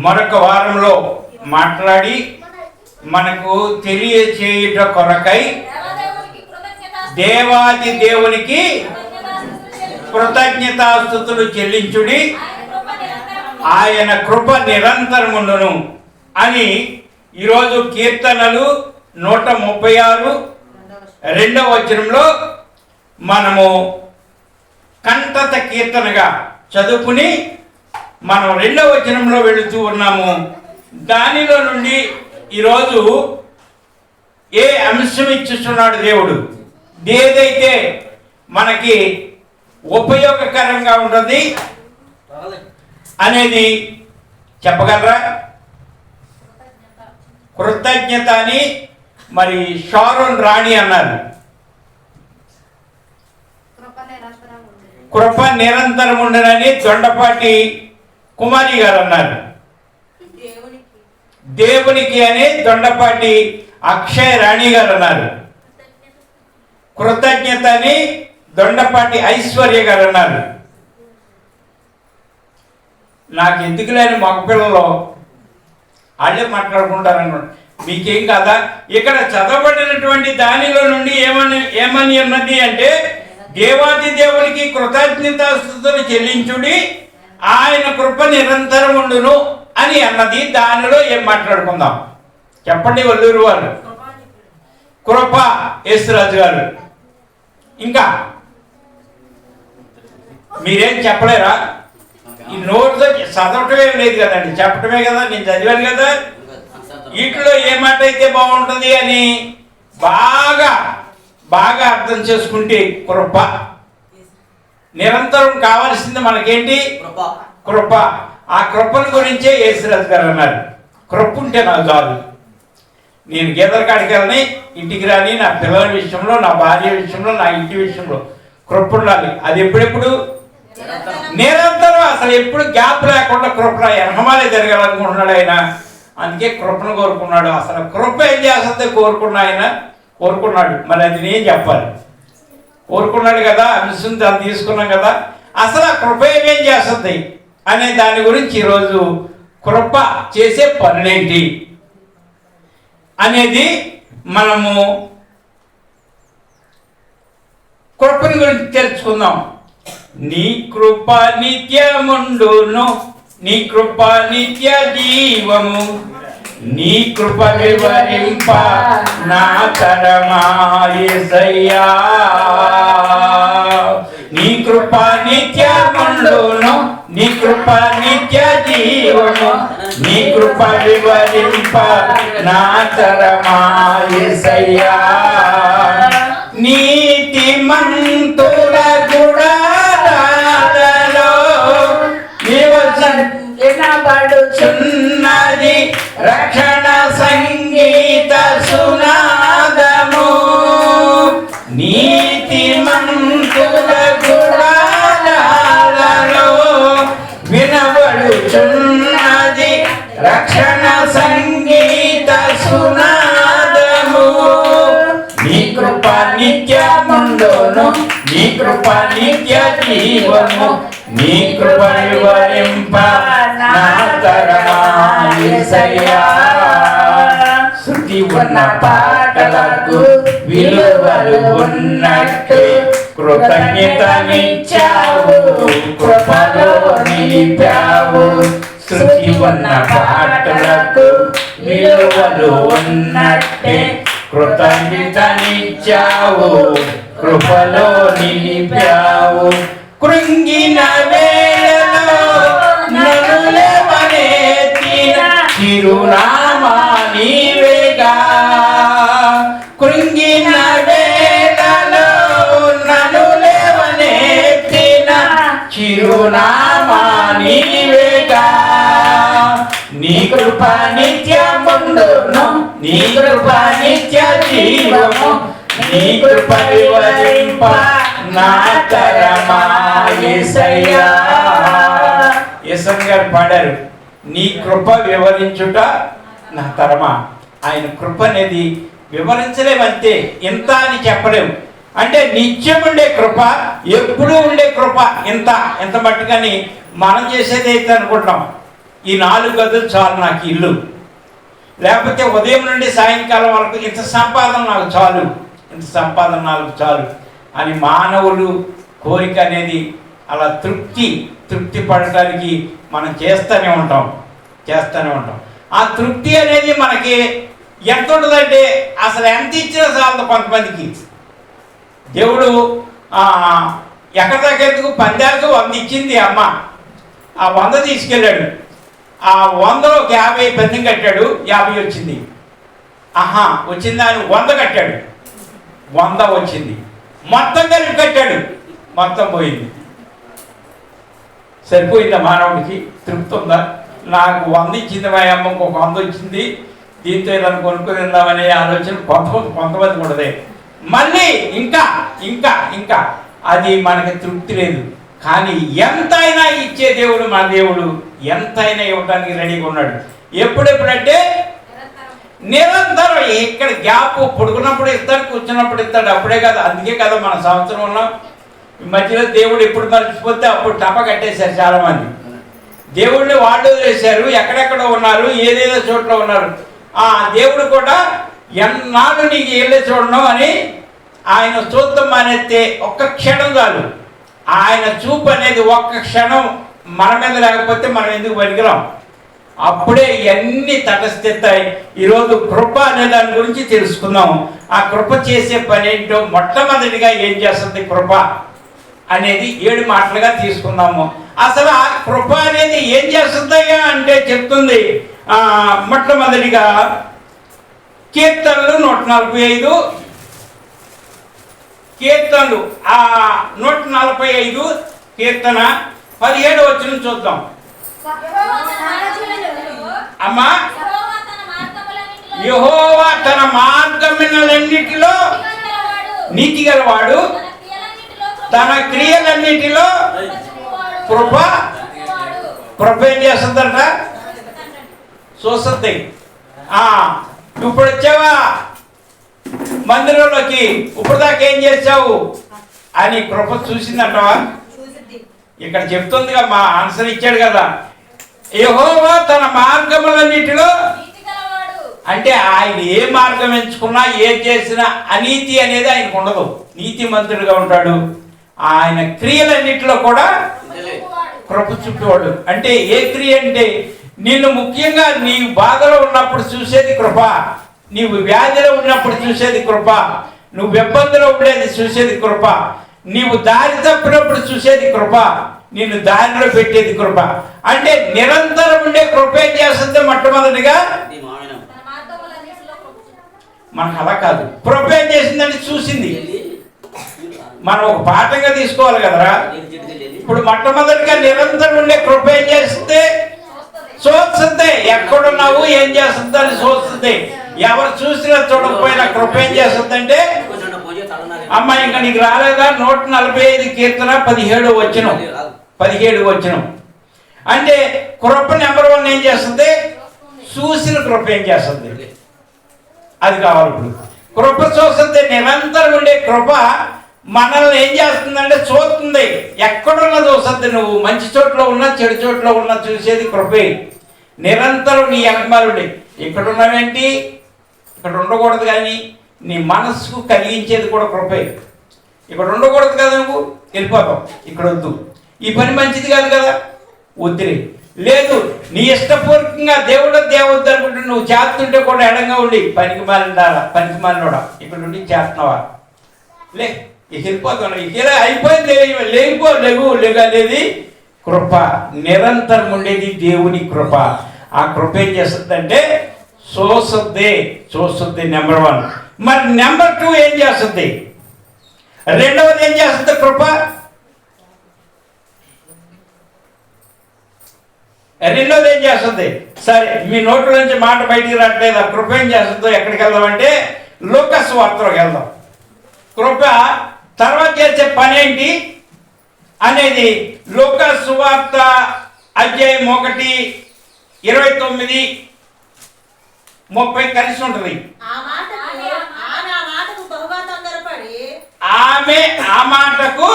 మరొక వారంలో మాట్లాడి మనకు తెలియచేయుట కొరకై దేవాది దేవునికి కృతజ్ఞతాస్తుతులు చెల్లించుడి, ఆయన కృప నిరంతరముండును అని ఈరోజు కీర్తనలు 136 2వ వచనంలో మనము కంటత కీర్తనగా చదువుకుని మనం 2వ వచనంలో వెళుతూ ఉన్నాము. దానిలో నుండి ఈరోజు ఏ అంశం ఇచ్చిస్తున్నాడు దేవుడు, ఏదైతే మనకి ఉపయోగకరంగా ఉంటుంది అనేది చెప్పగలరా? కృతజ్ఞత అని మరి షారోన్ రాణి అన్నారు. కృప నిరంతరం ఉండనని దొండపాటి కుమారి గారు అన్నారు. దేవునికి అని దొండపాటి అక్షయ రాణి గారు అన్నారు. కృతజ్ఞత అని దొండపాటి ఐశ్వర్య గారు అన్నారు. నాకు ఎందుకు లేని మగపిల్లలు వాళ్ళే మాట్లాడుకుంటారన్నమాట. మీకేం కదా ఇక్కడ చదవబడినటువంటి దానిలో నుండి ఏమని ఉన్నది అంటే, దేవాది దేవునికి కృతజ్ఞతాస్తుతులు చెల్లించుడి, ఆయన కృప నిరంతరం ఉండును అని అన్నది. దానిలో ఏం మాట్లాడుకుందాం చెప్పండి వల్లూరు వారు? కృప యేసురాజు గారు. ఇంకా మీరేం చెప్పలేరా? ఈ నోట్తో చదవటమే లేదు కదండి, చెప్పటమే కదా. నేను చదివాను కదా. వీటిలో ఏ మాట అయితే బాగుంటుంది అని బాగా బాగా అర్థం చేసుకుంటే కృప నిరంతరం కావాల్సింది మనకేంటి? కృప. ఆ కృపను గురించే యేసురాజు గారు అన్నారు. కృప ఉంటే నాకు చాలు, నేను గీతల కాడికి వెళ్ళని, ఇంటికి రాని, నా పిల్లల విషయంలో, నా భార్య విషయంలో, నా ఇంటి విషయంలో కృప ఉండాలి. అది ఎప్పుడెప్పుడు? నిరంతరం, అసలు ఎప్పుడు గ్యాప్ లేకుండా కృప ఎనమాలే జరగాలనుకుంటున్నాడు ఆయన. అందుకే కృపను కోరుకున్నాడు. అసలు కృప ఏం చేస్తుంది కోరుకున్నాడు. మరి అది నేను చెప్పాలి. కోరుకున్నాడు కదా, అంశం దాన్ని తీసుకున్నాం కదా. అసలు ఆ కృప ఏమేం చేస్తుంది అనే దాని గురించి ఈరోజు కృప చేసే పనులేంటి అనేది మనము కృపని గురించి తెలుసుకుందాం. నీ కృప నిత్యముండును, నీ కృప నిత్య జీవము, నీ కృప వివరింప నా తరమా యేసయ్యా. నీ కృప నిత్యముండును, నీ కృప నిత్య జీవము, నీ కృప వివరింప నా తరమా యేసయ్యా. నీతిమంతుల గుడారాలలో వినబడుచున్నది రక్షణ సంగీత సునాదము. నీతిమంతుల గుడారాలలో వినబడుచున్నది రక్షణ సంగీత సునాదము. నీ కృప నిత్యముండును, నీ కృప నిత్య జీవము, నీ కృప వివరింప నా తరమా యేసయ్యా. శృతి ఉన్న పాటలకు విలువలు ఉన్నట్టు కృతజ్ఞతనిచ్చావు, కృపలో నిలిపావు. శృతి ఉన్న పాటలకు విలువలు ఉన్నట్టే కృతజ్ఞతనిచ్చావు, కృపలో నిలిపావు. కృంగిన వేళలో నన్ను లేవనెత్తిన చిరునామా నీవేగా. కృంగిన వేళలో నన్ను లేవనెత్తిన చిరునామా నీవేగా. నీ కృప నిత్యముండును, నీ కృప నిత్య జీవము, నీ కృప వివరింప నా తరమా యేసయ్యా. యేసయ్య గారు పాడారు, నీ కృప వివరించుట నా తరమా. ఆయన కృప అనేది వివరించలేమంతే, ఇంత అని చెప్పలేము. అంటే నిత్యం ఉండే కృప, ఎప్పుడూ ఉండే కృప. ఇంత మట్టుకని మనం చేసేది అయితే అనుకుంటాం, ఈ 4 గదులు చాలు నాకు ఇల్లు, లేకపోతే ఉదయం నుండి సాయంకాలం వరకు ఇంత సంపాదన నాకు చాలు, ఇంత సంపాదన నాకు చాలు అని మానవులు కోరిక అనేది అలా తృప్తి పడటానికి మనం చేస్తూనే ఉంటాం. ఆ తృప్తి అనేది మనకి ఎంత ఉంటుందంటే అసలు ఎంత ఇచ్చినా చాలదు. కొంతమందికి దేవుడు ఎక్కడి దాకా ఎందుకు, పందాలకు 100 ఇచ్చింది అమ్మ, ఆ 100 తీసుకెళ్ళాడు. ఆ 100లో 50 పందెం కట్టాడు, 50 వచ్చింది. వచ్చిందా అని 100 కట్టాడు, 100 వచ్చింది. మొత్తం కలిపి కట్టాడు, మొత్తం పోయింది. సరిపోయిందా మానవుడికి? తృప్తి ఉందా? నాకు 100 ఇచ్చింది మా అమ్మ, ఇంకొక 100 వచ్చింది, దీంతో ఏదైనా కొనుక్కొని వెళ్దామనే ఆలోచన కొంతమంది ఉండదే. మళ్ళీ ఇంకా ఇంకా ఇంకా అది మనకి తృప్తి లేదు. కానీ ఎంతైనా ఇచ్చే దేవుడు మన దేవుడు, ఎంతైనా ఇవ్వడానికి రెడీగా ఉన్నాడు. ఎప్పుడెప్పుడంటే నిరంతరం. ఇక్కడ గ్యాప్ పడుకున్నప్పుడు ఇస్తాడు, కూర్చున్నప్పుడు ఇస్తాడు, అప్పుడే కదా. అందుకే కదా మన సంవత్సరం ఉన్నాం. ఈ మధ్యలో దేవుడు ఎప్పుడు మర్చిపోతే అప్పుడు టప కట్టేశారు చాలామంది. దేవుడిని వాళ్ళు వదిలేశారు, ఎక్కడెక్కడో ఉన్నారు, ఏదేదో చోట్ల ఉన్నారు. దేవుడు కూడా ఎన్నాళ్ళు నీకు వెళ్ళే చూడడం అని ఆయన చూద్దాం మానేస్తే ఒక్క క్షణం చాలు. ఆయన చూపు అనేది ఒక్క క్షణం మన మీద లేకపోతే మనం ఎందుకు పనికిరాం. అప్పుడే ఇవన్నీ తటస్థిస్తాయి. ఈరోజు కృప అనే దాని గురించి తెలుసుకుందాం. ఆ కృప చేసే పని ఏంటో మొట్టమొదటిగా ఏం చేస్తుంది కృప అనేది 7 మాటలుగా తీసుకుందాము. అసలు ఆ కృప అనేది ఏం చేస్తుందయ్యా అంటే చెప్తుంది. మొట్టమొదటిగా కీర్తనలు 145, కీర్తనలు 145 కీర్తన 17 వచనం చూద్దాం. అమ్మా, యెహోవా తన మార్గములన్నిటిలో నీతి గలవాడు, తన క్రియలన్నిటిలో కృప ఏం చేస్తుందంట? చూస్తుంది. ఇప్పుడు వచ్చావా మందిరంలోకి, ఇప్పుడు దాకా ఏం చేసావు అని కృప చూసిందంటవా? ఇక్కడ చెప్తుందిగా, మా ఆన్సర్ ఇచ్చాడు కదా, యెహోవా తన మార్గములన్నిటిలో. అంటే ఆయన ఏ మార్గం ఎంచుకున్నా, ఏం చేసినా అనీతి అనేది ఆయనకు ఉండదు. నీతిమంతుడిగా ఉంటాడు. ఆయన క్రియలన్నిటిలో కూడా కృప చూపేవాడు. అంటే ఏ క్రియ అంటే, నిన్ను ముఖ్యంగా నీవు బాధలో ఉన్నప్పుడు చూసేది కృప, నీవు వ్యాధిలో ఉన్నప్పుడు చూసేది కృప, నువ్వు ఇబ్బందిలో ఉండేది చూసేది కృప, నీవు దారి తప్పినప్పుడు చూసేది కృప, నిన్ను దారిలో పెట్టేది కృప. అంటే నిరంతరం ఉండే కృప ఏం చేస్తుంది? మొట్టమొదటిగా మనకు అలా కాదు. కృప ఏం చేసిందంటే చూసింది. మనం ఒక పాఠంగా తీసుకోవాలి కదరా. ఇప్పుడు మొట్టమొదటిగా నిరంతరం ఉండే కృప ఏం చేస్తుంది? చూస్తుంది. ఎక్కడున్నావు, ఏం చేస్తుంది అని చూస్తుంది. ఎవరు చూసినా చూడకపోయినా కృప ఏం చేస్తుందంటే, అమ్మ ఇంకా నీకు రాలేదా? 145 కీర్తన 17 వచనం. అంటే కృప నెంబర్ 1 ఏం చేస్తుంది? చూసిన కృప ఏం చేస్తుంది? అది కావాలి. ఇప్పుడు కృప చూస్తుంది. నిరంతరం ఉండే కృప మనల్ని ఏం చేస్తుందంటే చూస్తుంది. ఎక్కడున్నా చూస్తుంది. నువ్వు మంచి చోట్ల ఉన్నా, చెడు చోట్ల ఉన్నా చూసేది కృపే. నిరంతరం నీ వెనకమాలుండే. ఇక్కడ ఉన్నావేంటి, ఇక్కడ ఉండకూడదు, కానీ నీ మనస్సుకు కలిగించేది కూడా కృపే. ఇక్కడ ఉండకూడదు కదా, నువ్వు వెళ్ళిపోతావు, ఇక్కడ వద్దు, ఈ పని మంచిది కాదు కదా, వద్దులే. లేదు, నీ ఇష్టపూర్వకంగా దేవుడు దేవద్దు అనుకుంటే నువ్వు చేస్తుంటే కూడా ఎడంగా ఉండి పనికి మాలినోడా ఇక్కడ ఉండి చేస్తున్నావా, లే ఇక వెళ్ళిపోతాను, ఇక అయిపోయింది, లేగు అనేది కృప. నిరంతరం ఉండేది దేవుని కృప. ఆ కృప ఏం చేస్తుందంటే చూస్తుంది నెంబర్ 1. మరి నెంబర్ 2 ఏం చేస్తుంది? రెండవది ఏం చేస్తుంది కృప? రెండోది ఏం చేస్తుంది? సరే, మీ నోట్ల నుంచి మాట బయటికి రావట్లేదు. ఆ కృప ఏం చేస్తుందో ఎక్కడికి వెళ్దామంటే లూకా సువార్తలోకి వెళ్దాం. కృప తర్వాత చేసే పని ఏంటి అనేది లూకా సువార్త అధ్యాయం 1:29-30 కలిసి ఉంటుంది. ఆమె ఆ మాటకు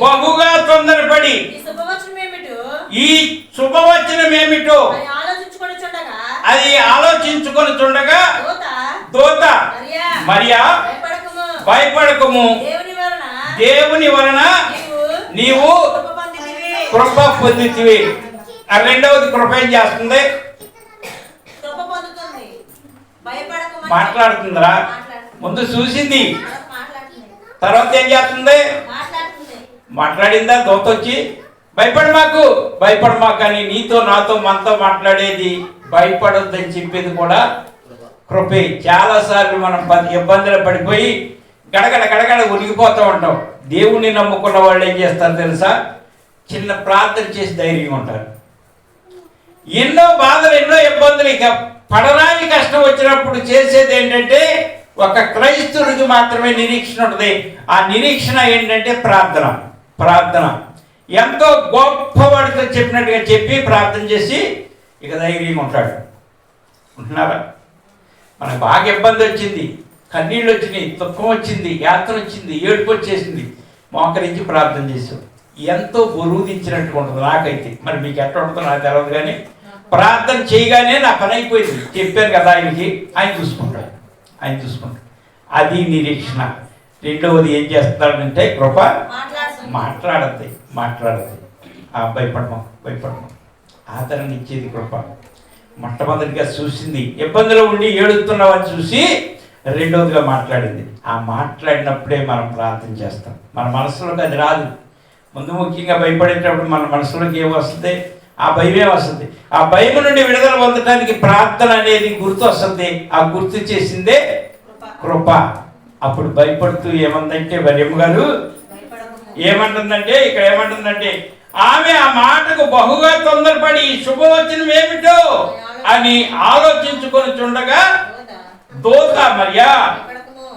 బహుగా తొందరపడి ఈ శుభవచనం ఏమిటో అది ఆలోచించుకొని చుండగా దూత మరియా భయపడకము, దేవుని వలన నీవు కృప పొందితివి. ఆ రెండవది కృప ఏం చేస్తుంది? మాట్లాడుతుందిరా. ముందు చూసింది, తర్వాత ఏం చేస్తుంది? మాట్లాడిందా? దూత వచ్చి భయపడ మాకు అని నీతో నాతో మనతో మాట్లాడేది, భయపడొద్దని చెప్పేది కూడా కృపే. చాలాసార్లు మనం ఇబ్బందులు పడిపోయి గడగడ ఉనిగిపోతూ ఉంటాం. దేవుణ్ణి నమ్ముకున్న వాళ్ళు ఏం చేస్తారు తెలుసా? చిన్న ప్రార్థన చేసి ధైర్యంగా ఉంటారు. ఎన్నో బాధలు, ఎన్నో ఇబ్బందులు, ఇక పడరాని కష్టం వచ్చినప్పుడు చేసేది ఏంటంటే, ఒక క్రైస్తవుడికి మాత్రమే నిరీక్షణ ఉంటుంది. ఆ నిరీక్షణ ఏంటంటే ప్రార్థన. ఎంతో గొప్పవాడితో చెప్పినట్టుగా చెప్పి ప్రార్థన చేసి ఇక ధైర్యంగా ఉంటాడు. ఉంటున్నారా? మనకు బాగా ఇబ్బంది వచ్చింది, కన్నీళ్ళు వచ్చినాయి, దుఃఖం వచ్చింది, యాత్ర వచ్చింది, ఏడుపు వచ్చేసింది, మోకరించి ప్రార్థన చేసాం. ఎంతో బరువు దించినట్టుగా ఉంటుంది నాకైతే. మరి మీకు ఎట్లా ఉంటుందో నాకు తెలియదు, కానీ ప్రార్థన చేయగానే నా పని అయిపోయింది. చెప్పాను కదా ఆయనకి, ఆయన చూసుకుంటాడు. అది నిరీక్షణ. రెండవది ఏం చేస్తాడంటే కృప మాట్లాడద్ది. భయపడము ఆదరణ ఇచ్చేది కృప. మొట్టమొదటిగా చూసింది, ఇబ్బందులు ఉండి ఏడుస్తున్నావని చూసి రెండవదిగా మాట్లాడింది. ఆ మాట్లాడినప్పుడే మనం ప్రార్థన చేస్తాం. మన మనసులోకి అది రాదు. ముందు ముఖ్యంగా భయపడేటప్పుడు మన మనసులోకి ఏం వస్తుంది? ఆ భయమే వస్తుంది. ఆ భయం నుండి విడుదల పొందడానికి ప్రార్థన అనేది గుర్తు వస్తుంది. ఆ గుర్తు చేసిందే కృప. అప్పుడు భయపడుతూ ఏమందంటే, వరియమ్మ గారు ఏమంటుందంటే, ఇక్కడ ఏమంటుందంటే, ఆమె ఆ మాటకు బహుగా తొందరపడి ఈ శుభవచనం ఏమిటో అని ఆలోచించుకొని చుండగా దూత మరియా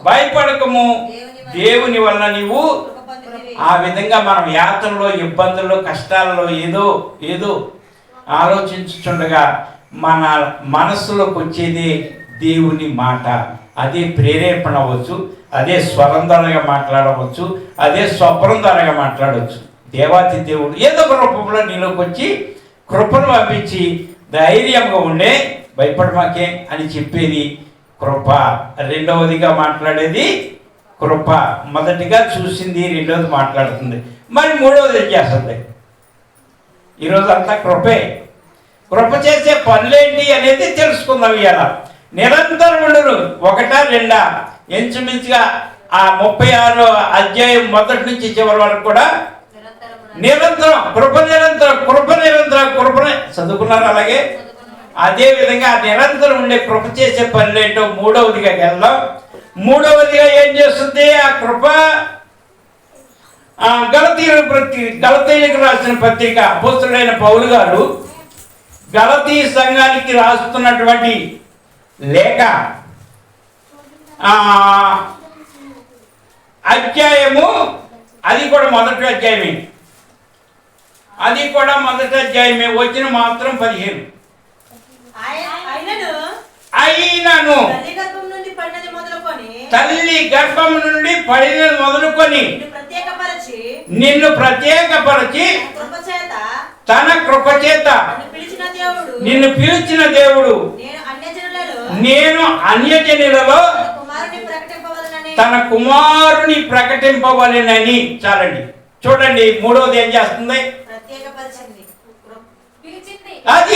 భయపడకము, దేవుని వలన నీవు. ఆ విధంగా మనం యాత్రలో, ఇబ్బందుల్లో, కష్టాలలో ఏదో ఆలోచించుచుండగా మన మనస్సులోకి వచ్చేది దేవుని మాట. అదే ప్రేరేపణ అవ్వచ్చు, అదే స్వరం ద్వారాగా మాట్లాడవచ్చు, అదే స్వప్నం ద్వారాగా మాట్లాడవచ్చు. దేవాతి దేవుడు ఏదో ఒక రూపంలో నీలోకి వచ్చి కృపను పంపించి ధైర్యంగా ఉండే, భయపడమాకే అని చెప్పేది కృప. రెండవదిగా మాట్లాడేది కృప. మొదటిగా చూసింది, రెండవది మాట్లాడుతుంది. మరి మూడవది ఏం చేస్తుంది? ఈరోజు అంతా కృపే. కృప చేసే పనులేంటి అనేది తెలుసుకుందాం ఇవాళ. నిరంతరం ఉండరు, ఒకటా రెండా, ఇంచుమించుగా ఆ 36 అధ్యాయం మొదటి నుంచి చివరి వరకు కూడా నిరంతరం కృపనే చదువుకున్నారు. అలాగే అదే విధంగా నిరంతరం ఉండే కృప చేసే పనులేంటో మూడవదిగా వెళ్దాం. మూడవదిగా ఏం చేస్తుంది ఆ కృప? గలతీయులకు రాసిన పత్రిక అపోస్తలుడైన పౌలు గారు గలతీ సంఘానికి రాస్తున్నటువంటి లేఖ అధ్యాయము, అది కూడా మొదటి అధ్యాయమే, వచ్చిన మాత్రం 15. అయినను తల్లి గర్భం నుండి పడినది మొదలుకొని నిన్ను ప్రత్యేకపరచి తన కృప చేత నిన్ను పిలిచిన దేవుడు నేను అన్యజనులలో తన కుమారుని ప్రకటింపవలెనని. చాలండి, చూడండి. మూడవది ఏం చేస్తుంది? అది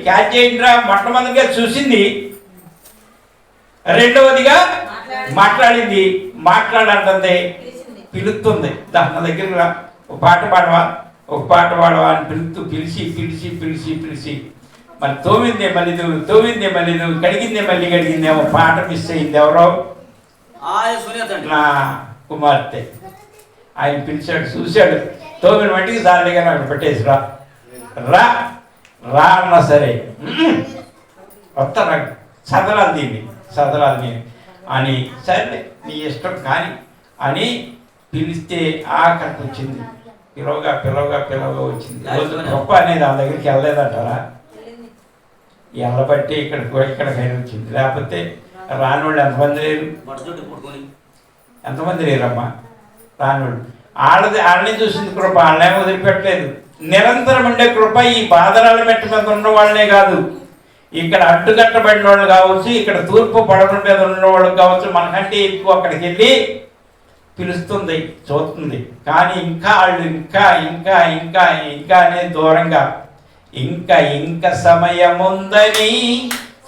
క్యాచ్ చేయండిరా. మొట్టమొదటిగా చూసింది, రెండవదిగా మాట్లాడింది, మాట్లాడంటుంది, పిలుస్తుంది. నా దగ్గర ఒక పాట పాడవా అని పిలిచి మరి తోమిందే మళ్ళీ నువ్వు కడిగిందే మళ్ళీ కడిగిందేమో, పాట మిస్ అయింది. ఎవరో నా కుమార్తె. ఆయన పిలిచాడు, చూశాడు, తోమిన మట్టికి సార్లేగా నాకు పెట్టేసి రా అన్నా సరే, వస్తా, నాకు చదరాలు దీన్ని అని, సరే నీ ఇష్టం కానీ అని పిలిస్తే ఆఖరికి వచ్చింది. పిలవగా వచ్చింది. గొప్ప అనేది ఆ దగ్గరికి వెళ్ళలేదంటారా? వెళ్ళబట్టి ఇక్కడికైనా వచ్చింది. లేకపోతే రాని వాళ్ళు ఎంతమంది లేరు. ఎంతమంది లేరమ్మా రానుడు. వాళ్ళని చూసింది కృప, వాళ్ళేమో వదిలిపెట్టలేదు. నిరంతరం ఉండే కృప ఈ బాధరాల మెట్ట మీద ఉన్న వాళ్ళనే కాదు, ఇక్కడ అడ్డుకట్టబడిన వాళ్ళు కావచ్చు, ఇక్కడ తూర్పు పడవ మీద ఉన్న వాళ్ళు కావచ్చు, మనకంటే ఎక్కువ అక్కడికి వెళ్ళి పిలుస్తుంది, చూస్తుంది. కానీ ఇంకా వాళ్ళు ఇంకా ఇంకా ఇంకా ఇంకా అనేది దూరంగా ఇంకా సమయముందని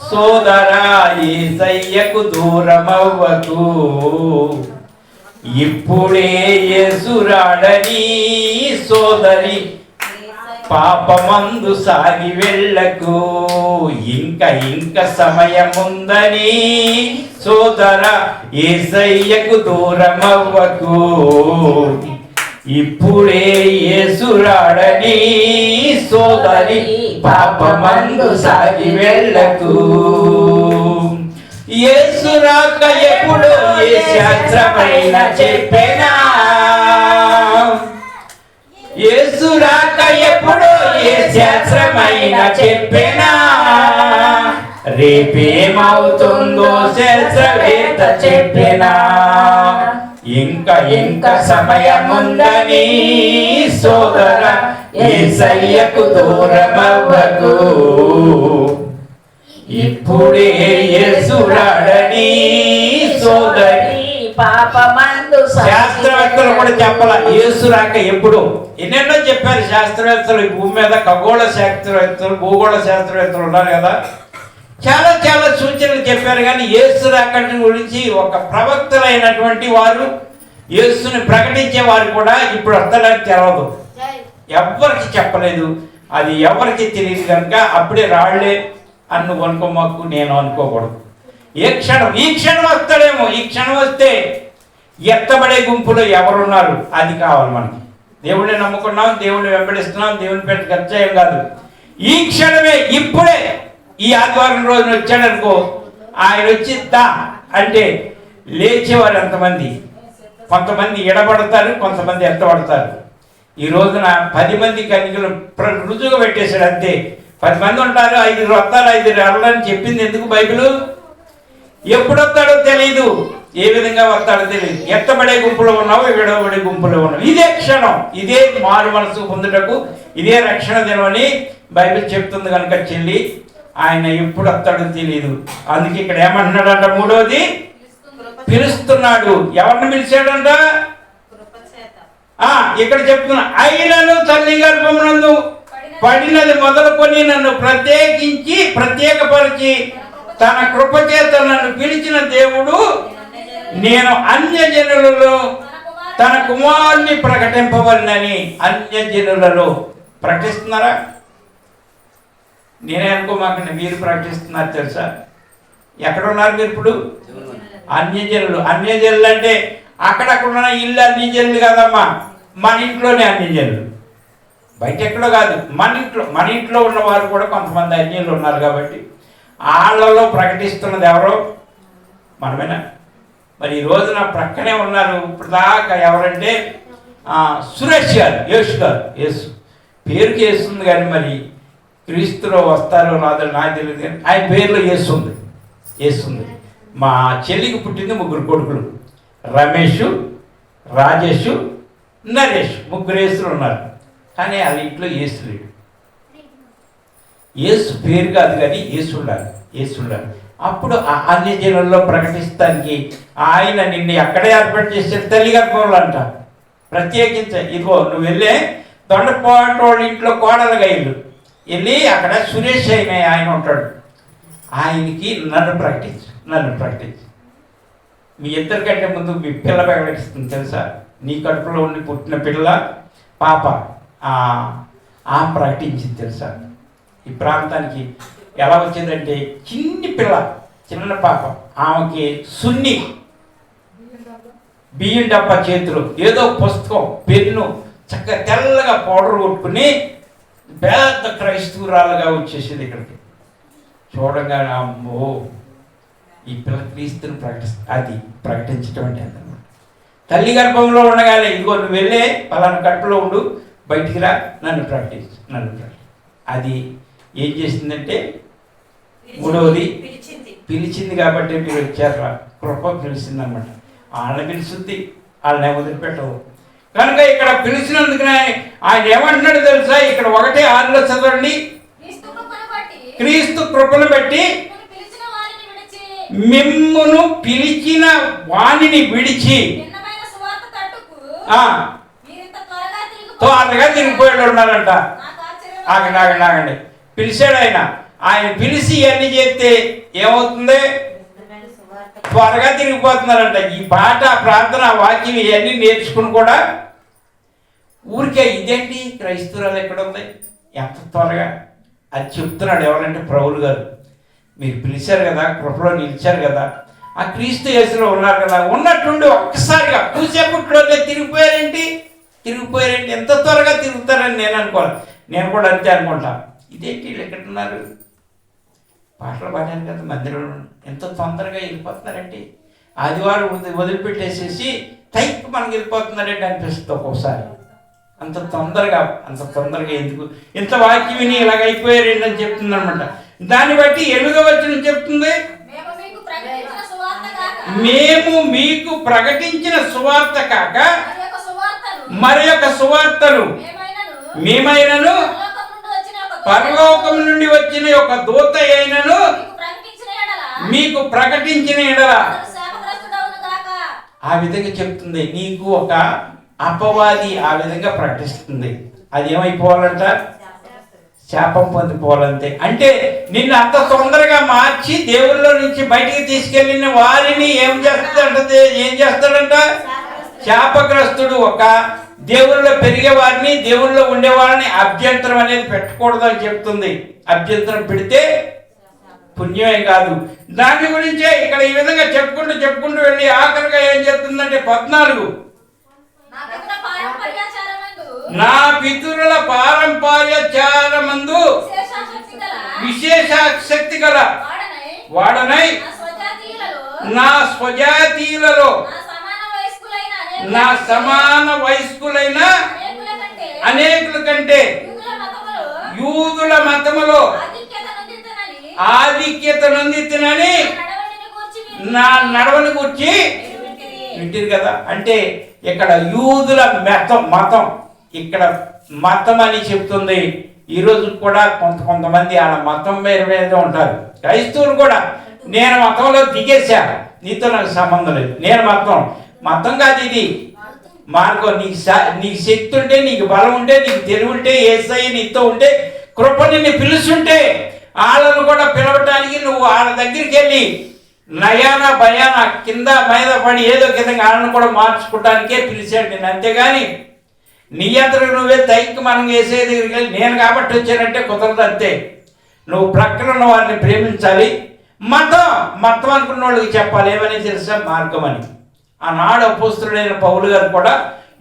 సోదరా యేసయ్యకు దూరమవ్వకు, ఇప్పుడే యేసురాడని సోదరి పాపమందు సాగి వెళ్ళకు, ఇంకా సమయముందని సోదర యేసయ్యకు దూరమవ్వకు, ఇప్పుడే యేసురాడని సోదరి పాపమందు సాగి వెళ్ళకు. యేసు రాక ఎప్పుడు ఏ శాస్త్రమైన చెప్పేనా, యేసు రాక ఎప్పుడు ఏ శాస్త్రమైన చెప్పేనా, రేపేమవుతుందో శాస్త్రవేత్త చెప్పేనా, ఇంకా సమయముందని సోదర యేసయ్యకు దూరమవ్వకు, ఇప్పుడే యేసురాడని సోదరి పాపమందు. శాస్త్రవేత్తలు కూడా చెప్పాల యేసు రాక ఎప్పుడు, ఎన్నెన్నో చెప్పారు శాస్త్రవేత్తలు. ఈ భూమి మీద ఖగోళ శాస్త్రవేత్తలు, భూగోళ శాస్త్రవేత్తలు ఉన్నారు కదా, చాలా సూచనలు చెప్పారు. కానీ యేసు రాక గురించి ఒక ప్రవక్తలైనటువంటి వారు, యేసుని ప్రకటించే వారు కూడా ఇప్పుడు వస్తాడని తెలవదు, ఎవరికి చెప్పలేదు. అది ఎవరికి తెలియదు కనుక అప్పుడే రాళ్లే అన్ను అనుకోమాకు, నేను అనుకోకూడదు. ఈ క్షణం వస్తాడేమో. ఈ క్షణం వస్తే ఎత్తబడే గుంపులో ఎవరున్నారు అది కావాలి మనకి. దేవుడిని నమ్ముకున్నాం, దేవుడిని వెంబడిస్తున్నాం, దేవుని పెట్టి ఖర్చేయం కాదు. ఈ క్షణమే, ఇప్పుడే ఈ ఆదివారం రోజున వచ్చాడనుకో, ఆయన వచ్చి దా అంటే లేచేవారు ఎంతమంది, కొంతమంది ఎడబడతారు, కొంతమంది ఎత్తబడతారు. ఈ రోజున 10 మంది కన్యకలు రుజువుగా పెట్టేశాడు అంతే. 10 మంది ఉంటారు, 5 వస్తారు, 5 వెళ్ళని చెప్పింది ఎందుకు బైబిల్? ఎప్పుడు వస్తాడో తెలియదు, ఏ విధంగా వస్తాడో తెలియదు. ఎత్తబడే గుంపులో ఉన్నావు, విడవబడే గుంపులో ఉన్నావు. ఇదే క్షణం, ఇదే మారు మనసు పొందుటకు ఇదే రక్షణ దినమని బైబిల్ చెప్తుంది కనుక చెల్లి, ఆయన ఎప్పుడు వస్తాడో తెలియదు. అందుకే ఇక్కడ ఏమంటున్నాడంట, మూడోది పిలుస్తున్నాడు. ఎవరిని పిలిచాడంట? ఇక్కడ చెప్తున్నా, అయినను తల్లి గర్భమునందు పడినది మొదలుకొని నన్ను ప్రత్యేకపరిచి తన కృపచేత నన్ను పిలిచిన దేవుడు, నేను అన్యజనులలో తన కుమారుని ప్రకటింపవలనని. అన్యజనులలో ప్రకటిస్తున్నారా? నేనే అనుకోమాకండి, మీరు ప్రకటిస్తున్నారు తెలుసా? ఎక్కడున్నారు మీరు ఇప్పుడు? అన్యజనులు. అన్యజనులు అంటే అక్కడక్కడ ఉన్న ఇల్లు అన్యజనులు కాదమ్మా, మన ఇంట్లోనే అన్యజనులు, బయట ఎక్కడో కాదు, మన ఇంట్లో ఉన్న వారు కూడా కొంతమంది అన్యులు ఉన్నారు. కాబట్టి వాళ్ళలో ప్రకటిస్తున్నది ఎవరో? మనమేనా? మరి ఈ రోజున ప్రక్కనే ఉన్నారు ఇప్పుడు దాకా ఎవరంటే సురేష్ గారు, యేసు పేరుకి వేస్తుంది, కానీ మరి క్రీస్తులో వస్తారో రాదో నాకు తెలియదు, కానీ ఆయన పేరులో వేస్తుంది. మా చెల్లికి పుట్టింది 3 కొడుకులు, రమేష్, రాజేష్, నరేష్, 3 యేసులు ఉన్నారు. కానీ వాళ్ళ ఇంట్లో యేసు లేడు. యేసు పేరు కాదు కానీ యేసు ఉండాలి. అప్పుడు అన్ని జనుల్లో ప్రకటిస్తానికి ఆయన నిన్ను ఎక్కడే ఏర్పాటు చేసే తల్లి గర్భంలో అంట ప్రత్యేకించే. ఇదిగో నువ్వు వెళ్ళే దొండపాటు వాళ్ళ ఇంట్లో కోడలుగా వెళ్ళి అక్కడ సురేష్ ఆయన ఉంటాడు, ఆయనకి నన్ను ప్రకటించు. మీ ఇద్దరికంటే ముందు మీ పిల్ల ప్రకటిస్తుంది తెలుసా? నీ కడుపులో ఉండి పుట్టిన పిల్ల పాప ప్రకటించింది తెలుసా? ఈ ప్రాంతానికి ఎలా వచ్చిందంటే చిన్ని పిల్ల, చిన్న పాప, ఆమెకి సున్ని బియ్యం డబ్బా చేతులు, ఏదో పుస్తకం, పెన్ను, చక్కగా తెల్లగా పౌడర్ కొట్టుకుని పెద్ద క్రైస్తవురాలుగా వచ్చేసింది ఇక్కడికి. చూడగానే అమ్మో ఈ పిల్ల క్రీస్తుని అది ప్రకటించడం అంటే అన్నమాట. తల్లి గర్భంలో ఉండగానే ఇదిగో నువ్వు వెళ్ళే పలానా కడుపులో ఉండు, బయటికి రా, నన్ను ప్రకటించు. అది ఏం చేసిందంటే మూడవది పిలిచింది. కాబట్టి మీరు వచ్చారా? కృప పిలిచింది అన్నమాట. వాళ్ళని పిలుస్తుంది, వాళ్ళని వదిలిపెట్టవు. కనుక ఇక్కడ పిలిచినందుకునే ఆయన ఏమంటున్నాడు తెలుసా? ఇక్కడ 1:6 చదవండి. క్రీస్తు కృపను బట్టి మిమ్మును పిలిచిన వాణిని విడిచి త్వరగా తిరిగిపోయాడు ఉన్నారంట. ఆగండి. పిలిచాడు ఆయన పిలిచి ఇవన్నీ చేస్తే ఏమవుతుంది? త్వరగా తిరిగిపోతున్నారంట. ఈ పాట, ప్రార్థన, వాక్యం ఇవన్నీ నేర్చుకుని కూడా ఊరికే ఇదేంటి క్రైస్తవురాలు ఎక్కడ ఉంది, ఎంత త్వరగా అది చెప్తున్నాడు. ఎవరంటే పౌలు గారు. మీరు పిలిచారు కదా, కృపలో నిలిచారు కదా, ఆ క్రీస్తు యేసులో ఉన్నారు కదా, ఉన్నట్టుండి ఒక్కసారిగా కూసేపట్లోనే తిరిగిపోయారేంటి, ఎంత త్వరగా తిరుగుతారని నేను అనుకోను. నేను కూడా అంతే అనుకుంటా. ఇదేంటి వీళ్ళు ఎక్కడ ఉన్నారు, పాటలు పాడాను కదా మందిరంలో, ఎంత తొందరగా వెళ్ళిపోతున్నారంటే, ఆదివారం వదిలిపెట్టేసేసి టైప్ మనకి వెళ్ళిపోతున్నారంటే అనిపిస్తుంది ఒక్కొక్కసారి. అంత తొందరగా ఎందుకు ఇంత వాక్యం విని ఇలాగ అయిపోయారు ఏంటని చెప్తుంది అనమాట. దాన్ని బట్టి 8వ వచనం చెప్తుంది, మేము మీకు ప్రకటించిన సువార్త కాక మరి యొక్క సువార్తను మేమైనను పరలోకం నుండి వచ్చిన ఒక దూత అయినను మీకు ప్రకటించిన ఎడల, ఆ విధంగా చెప్తుంది. నీకు ఒక అపవాది ఆ విధంగా ప్రకటిస్తుంది, అది ఏమైపోవాలంట? శాపం పొందిపోవాలంతే. అంటే నిన్ను అంత తొందరగా మార్చి దేవుళ్ళలో నుంచి బయటికి తీసుకెళ్ళిన వారిని ఏం చేస్తాడంట? శాపగ్రస్తుడు. ఒక దేవుళ్ళలో పెరిగే వారిని, దేవుళ్ళలో ఉండే వారిని అభ్యంతరం అనేది పెట్టకూడదు అని చెప్తుంది. అభ్యంతరం పెడితే పుణ్యమే కాదు. దాని గురించే ఇక్కడ ఈ విధంగా చెప్పుకుంటూ వెళ్ళి ఆఖరిగా ఏం చెప్తుందంటే 14, నా పితరుల పారంపర్యాచారమందు విశేషాశక్తి గల వాడనై నా స్వజాతీయులలో నా సమాన వయస్కులైన అనేకుల కంటే యూదుల మతములో ఆధిక్యత నొందితునని నా నడవని గురించి వింటారు కదా. అంటే ఇక్కడ యూదుల మతం ఇక్కడ మతం అని చెప్తుంది. ఈరోజు కూడా కొంతమంది వాళ్ళ మతం మీద ఉంటారు. క్రైస్తవులు కూడా నేను మతంలో దిగేశా, నీతో నాకు సంబంధం లేదు, నేను మతం కాదు ఇది మార్గం. నీకు శక్తి ఉంటే, నీకు బలం ఉంటే, నీకు తెలివి ఉంటే, యేసయ్య నీతో ఉంటే, కృప నిన్ను పిలుస్తుంటే వాళ్ళను కూడా పిలవటానికి నువ్వు వాళ్ళ దగ్గరికి వెళ్ళి నయాన భయాన కింద మీద పడి ఏదో కింద వాళ్ళను కూడా మార్చుకోవటానికే పిలిచాడు నేను. అంతేగాని నీ అంతకు నువ్వే తైకి మనం వేసే దగ్గరికి వెళ్ళి నేను కాబట్టి వచ్చానంటే కుదరదు. అంతే. నువ్వు ప్రక్కన ఉన్న వారిని ప్రేమించాలి. మతం అనుకున్న వాళ్ళకి చెప్పాలి ఏమని తెలుసా? మార్గం అని. ఆనాడు అపోస్తలుడైన పౌలు గారు కూడా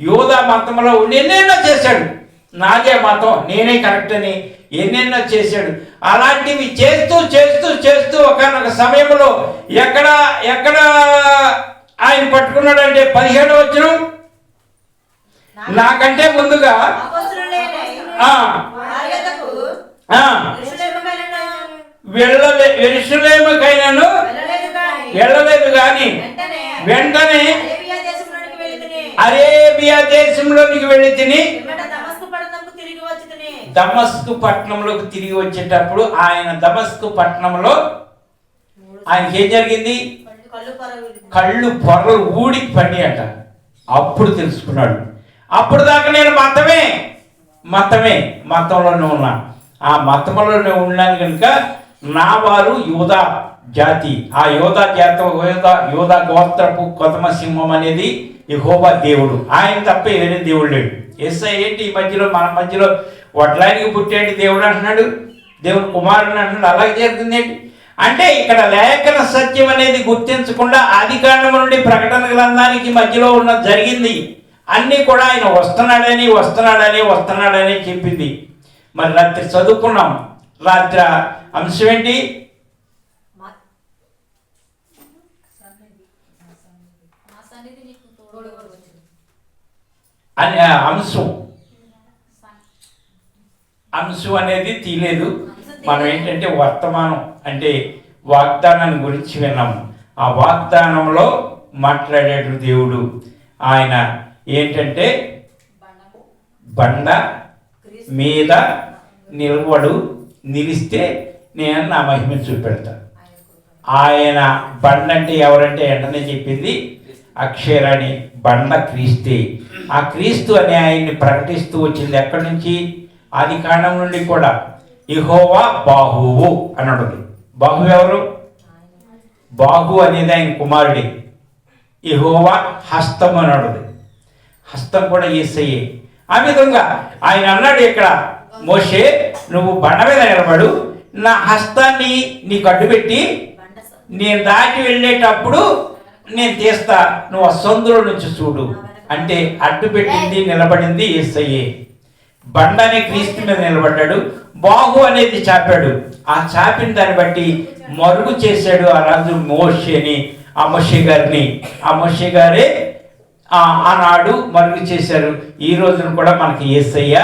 యోధా మతంలో ఉండి ఎన్నెన్నో చేశాడు. నాదే మతం, నేనే కరెక్ట్ అని ఎన్నెన్నో చేశాడు. అలాంటివి చేస్తూ ఒకనొక సమయంలో ఎక్కడ ఆయన పట్టుకున్నాడంటే 17వ వచనం, నాకంటే ముందుగా యెరూషలేముకైనను వెళ్ళలేదు గాని వెంటనే అరేబియా దేశంలోనికి వెళ్ళి తిని దమస్కు పట్టణంలోకి తిరిగి వచ్చేటప్పుడు ఆయన దమస్కు పట్టణంలో ఆయనకి ఏం జరిగింది? కళ్ళు పొరలు ఊడికి పడి అంట. అప్పుడు తెలుసుకున్నాడు. అప్పుడు దాకా నేను మతంలోనే ఉన్నా. ఆ మతంలోనే ఉన్నాను కనుక నా వారు యోధా జాతి, ఆ యోధా గోత్రపు కొతమ సింహం అనేది యెహోవా దేవుడు. ఆయన తప్ప వేరే దేవుడు లేడు. యేసయ్య ఏంటి ఈ మధ్యలో మన మధ్యలో వడ్లానికి పుట్టేంటి దేవుడు అంటున్నాడు, దేవుడు కుమారుడు అంటున్నాడు. అలాగే జరుగుతుంది అంటే ఇక్కడ లేఖన సత్యం అనేది గుర్తించకుండా ఆదికాండం నుండి ప్రకటన గ్రంథానికి మధ్యలో ఉన్న జరిగింది అన్నీ కూడా ఆయన వస్తున్నాడని చెప్పింది. మరి రాత్రి చదువుకున్నాం. రాత్రి అంశం ఏంటి? అని అంశం అనేది తీయలేదు. మనం ఏంటంటే వర్తమానం అంటే వాగ్దానాన్ని గురించి విన్నాము. ఆ వాగ్దానంలో మాట్లాడాడు దేవుడు. ఆయన ఏంటంటే బండ మీద నిలిస్తే నేను నా మహిమ చూపెడతాను. ఆయన బండ అంటే ఎవరంటే వెంటనే చెప్పింది అక్షరాని బండ క్రీస్తే. ఆ క్రీస్తు అనే ఆయన్ని ప్రకటిస్తూ వచ్చింది ఎక్కడి నుంచి? ఆది కాండం నుండి కూడా. యెహోవా బాహువు అని ఉంటుంది. బాహు ఎవరు? బాహు అనేది ఆయన కుమారుడి. యెహోవా హస్తం అని ఉంటుంది. హస్తం కూడా యేసయ్యే. ఆ విధంగా ఆయన అన్నాడు ఇక్కడ, మోషే నువ్వు బండ మీద నిలబడు, నా హస్తాన్ని నీకు అడ్డుపెట్టి నేను దాటి వెళ్ళేటప్పుడు నేను తీస్తా, నువ్వు ఆ సందులో నుంచి చూడు అంటే అడ్డు పెట్టింది నిలబడింది యేసయ్యే. బండ అనే క్రీస్తు మీద నిలబడ్డాడు. బాహు అనేది చాపాడు. ఆ చాపిన దాన్ని బట్టి మరుగు చేశాడు ఆ రాజు మోషేని, ఆ మోషే గారిని. ఆ మోషే గారే ఆనాడు మరుగు చేశారు. ఈ రోజున కూడా మనకి యేసయ్య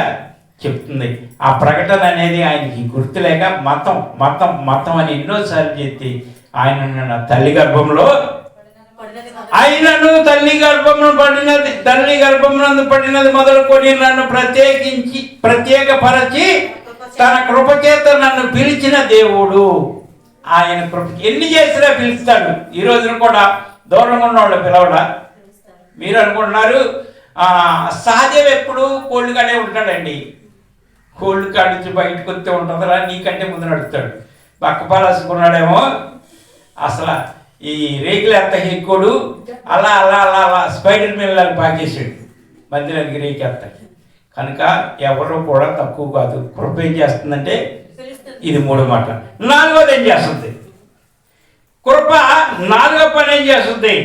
చెప్తుంది. ఆ ప్రకటన అనేది ఆయనకి గుర్తులేక మతం మతం మతం అని ఎన్నోసార్లు చెప్పి ఆయన తల్లి గర్భంలో ఆయనను తల్లి గర్భమునందు పడినది మొదలుకొని నన్ను ప్రత్యేకపరచి తన కృపచేత నన్ను పిలిచిన దేవుడు. ఆయన కృప ఎన్ని చేసినా పిలుస్తాడు. ఈ రోజున కూడా దూరంగా ఉన్న వాళ్ళు పిలవడా? మీరు అనుకుంటున్నారు సహజం ఎప్పుడు కోళ్ళు కాడే ఉంటాడండి. కోళ్ళు కాడి నుంచి బయటకు వస్తే ఉంటుందిరా నీకంటే ముందు నడుస్తాడు. పక్కపాలేసుకున్నాడేమో అసలు ఈ రేకులు ఎంత ఎక్కువడు అలా అలా అలా అలా స్పైడర్ మిల్లని పాకేసాడు మధ్యలోకి రేకెత్త. కనుక ఎవరు కూడా తక్కువ కాదు. కృప ఏం చేస్తుందంటే ఇది 3 మాట. 4వది ఏం చేస్తుంది? కృప 4వ పని ఏం చేస్తుంది?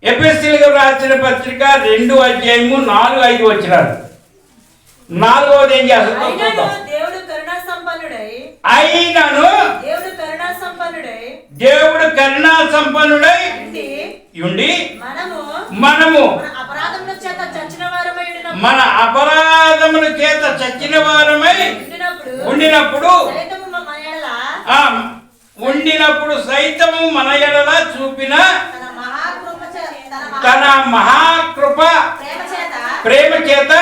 ఎఫెసీయులకు రాసిన పత్రిక 2వ అధ్యాయము 4-5 వచనాలు. 4వది ఏం చేస్తుంది? అయినను దేవుడు కరుణా సంపన్నుడై ఉండి మనము మన అపరాధముల చేత చచ్చిన వారమై ఉండినప్పుడు సైతము మన ఎడల చూపిన తన మహాకృప ప్రేమ చేత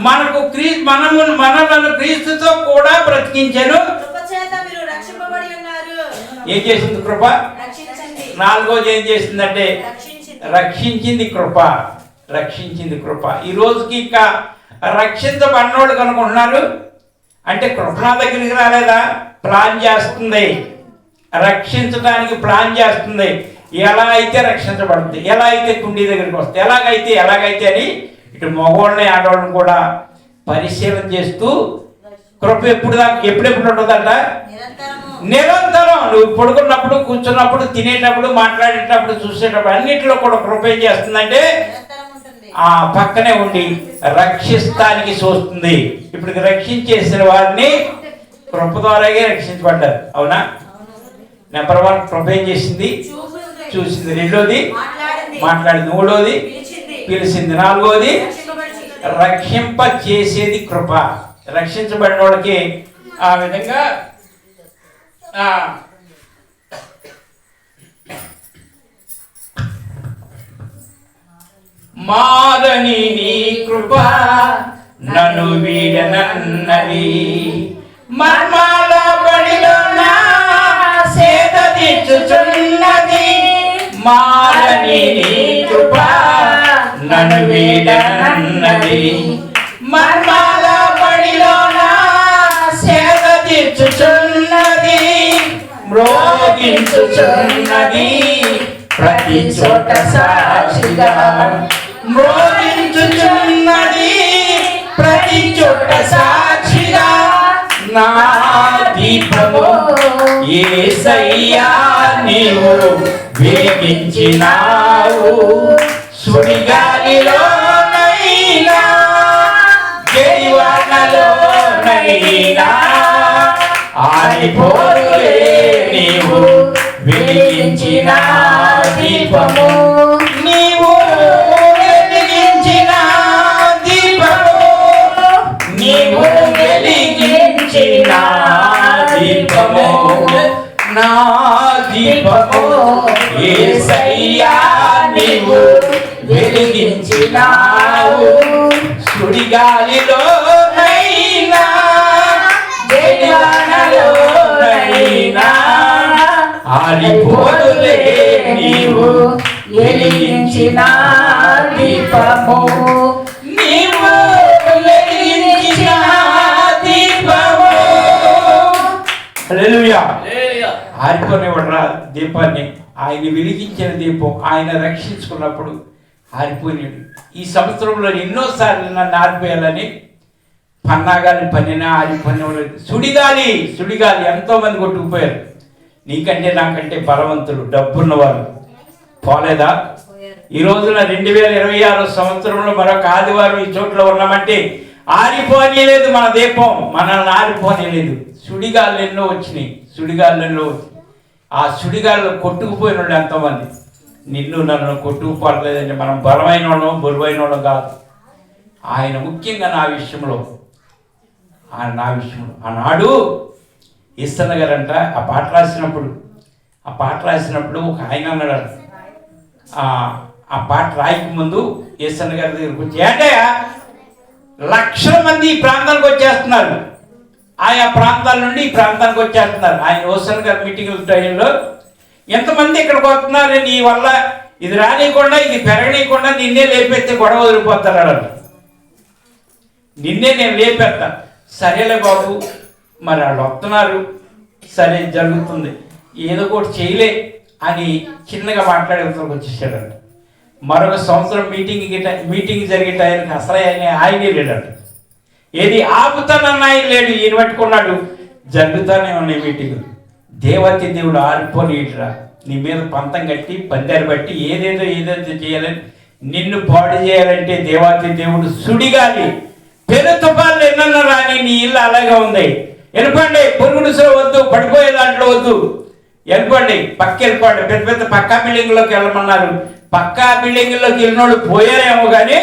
మనలను క్రీస్తుతో కూడా బ్రతికించెను. ఏం చేసింది కృప? 4వది ఏం చేసిందంటే రక్షించింది కృప. రక్షించింది కృప. ఈ రోజుకి ఇంకా రక్షించబడినోళ్ళు కనుకుంటున్నారు అంటే కృప నా దగ్గరికి రాలేదా? ప్లాన్ చేస్తుంది, రక్షించడానికి ప్లాన్ చేస్తుంది. ఎలా అయితే రక్షించబడుతుంది, ఎలా అయితే కుండీ దగ్గరికి వస్తుంది, ఎలాగైతే అని ఇటు మగవాళ్ళని ఆడవాళ్ళని కూడా పరిశీలన చేస్తూ కృప ఎప్పుడెప్పుడు ఉంటుందంట? నిరంతరం. నువ్వు పడుకున్నప్పుడు, కూర్చున్నప్పుడు, తినేటప్పుడు, మాట్లాడేటప్పుడు, చూసేటప్పుడు అన్నిటిలో కూడా కృప ఏం చేస్తుందంటే ఆ పక్కనే ఉండి రక్షిస్తానికి చూస్తుంది. ఇప్పుడు రక్షించేసిన వారిని కృప ద్వారాగే రక్షించబడ్డారు. అవునా? నెంబర్ 1 కృప ఏం చేసింది? చూసింది. 2వది మాట్లాడింది. 3వది పిలిచింది. 4వది రక్షింప చేసేది కృప. రక్షించబడిన వాళ్ళకి ఆ విధంగా మాదని నీ కృప నన్ను వీడనన్నది, మర్మాల బడిలో నా సేద తీర్చుచున్నది. మాదని నీ కృప నన్ను వీడనన్నది, మర్మాల బడిలో నా సేద తీర్చుచున్నది. మ్రోగించుచున్నది ప్రతి చోట సాక్షిగా, మ్రోగించుచున్నది ప్రతి చోట సాక్షిగా. నా దీపము యేసయ్యా నీవు వెలిగించినావు. సుడిగాలిలోనైనా జడివానలోనైనా ఆరిపోరులే నీవు వెలిగించిన దీపము. నీవు వెలిగించిన దీపము, నీవు వెలిగించిన దీపము, నా దీపము యేసయ్యా నీవు వెలిగించినావు సుడిగాలిలోనైనా జయగానలోనైనా ఆరిపోదులే నీవు వెలిగించిన దీపము నీవు వెలిగించిన దీపము. హల్లెలూయా. ఆరిపోనివ్వడరా దీపాన్ని. ఆయన వెలిగించిన దీపం ఆయన రక్షించుకున్నప్పుడు ఆరిపోయినాడు. ఈ సంవత్సరంలో ఎన్నోసార్లు నన్ను ఆరిపోయాలని పన్నాగాలి పనినా ఆరిపోయినవాడు. సుడిగాలి సుడిగాలి ఎంతోమంది కొట్టుకుపోయారు. నీకంటే నాకంటే బలవంతులు డబ్బున్నవారు పోలేదా? ఈ రోజున 2026 సంవత్సరంలో మరొక ఆదివారం ఈ చోట్ల ఉన్నామంటే ఆరిపోనేలేదు మన దీపం, మనల్ని ఆరిపోనేలేదు. సుడిగాళ్ళు ఎన్నో వచ్చినాయి, సుడిగాళ్ళు ఎన్నో వచ్చినాయి. ఆ సుడిగాళ్ళు కొట్టుకుపోయిన వాళ్ళు ఎంతోమంది. నిన్ను నన్ను కొట్టుకుపోలేదంటే మనం బలమైన వాళ్ళం బరువైన వాళ్ళం కాదు. ఆయన ముఖ్యంగా నా విషయంలో ఆనాడు ఈశ్వరన్న గారంట ఆ పాట రాసినప్పుడు ఒక ఆయన అన్నాడు, ఆ పాట రాయక ముందు ఈశ్వరన్న గారి దగ్గరికి వచ్చి అంటే లక్షల మంది ఈ ప్రాంతానికి వచ్చేస్తున్నారు, ఆయా ప్రాంతాల నుండి ఈ ప్రాంతానికి వచ్చేస్తున్నారు. ఆయన ఈశ్వరన్న గారి మీటింగ్ టైంలో ఎంతమంది ఇక్కడికి వస్తున్నారు, నీ వల్ల ఇది రానియకుండా ఇది పెరగనీయకుండా నిన్నే లేపేస్తే గొడవ వదిలిపోతారు అన్నారు. నిన్నే నేను లేపేస్తా. సరేలే బాబు, మరి వాళ్ళు వస్తున్నారు, సరే జరుగుతుంది, ఏదో ఒకటి చేయలే అని చిన్నగా మాట్లాడేందుకు వచ్చేసాడంట. మరొక సంవత్సరం మీటింగ్ జరిగే టైంకి అసలు ఆయనే లేడంట. ఏది ఆపుతానన్న ఆయన లేడు, ఈయన పట్టుకున్నాడు. జరుగుతానే ఉన్నాయి మీటింగులు. దేవతి దేవుడు ఆరిపోనీయట్రా, నీ మీద పంతం కట్టి పందారు బట్టి ఏదేదో చేయాలని నిన్ను పాడు చేయాలంటే దేవాతి దేవుడు సుడిగాలి పెను తుఫాన్లు ఎన్నన్నా రాని నీ ఇల్లు అలాగే ఉంది. వెళ్ళిపోండి, పురుగుడుసులో వద్దు, పడిపోయే దాంట్లో వద్దు, వెళ్ళిపోండి, వెళ్ళిపోండి. పెద్ద పెద్ద పక్కా బిల్డింగ్లోకి వెళ్ళమన్నారు. పక్కా బిల్డింగ్లోకి వెళ్ళినోళ్ళు పోయారేమో కానీ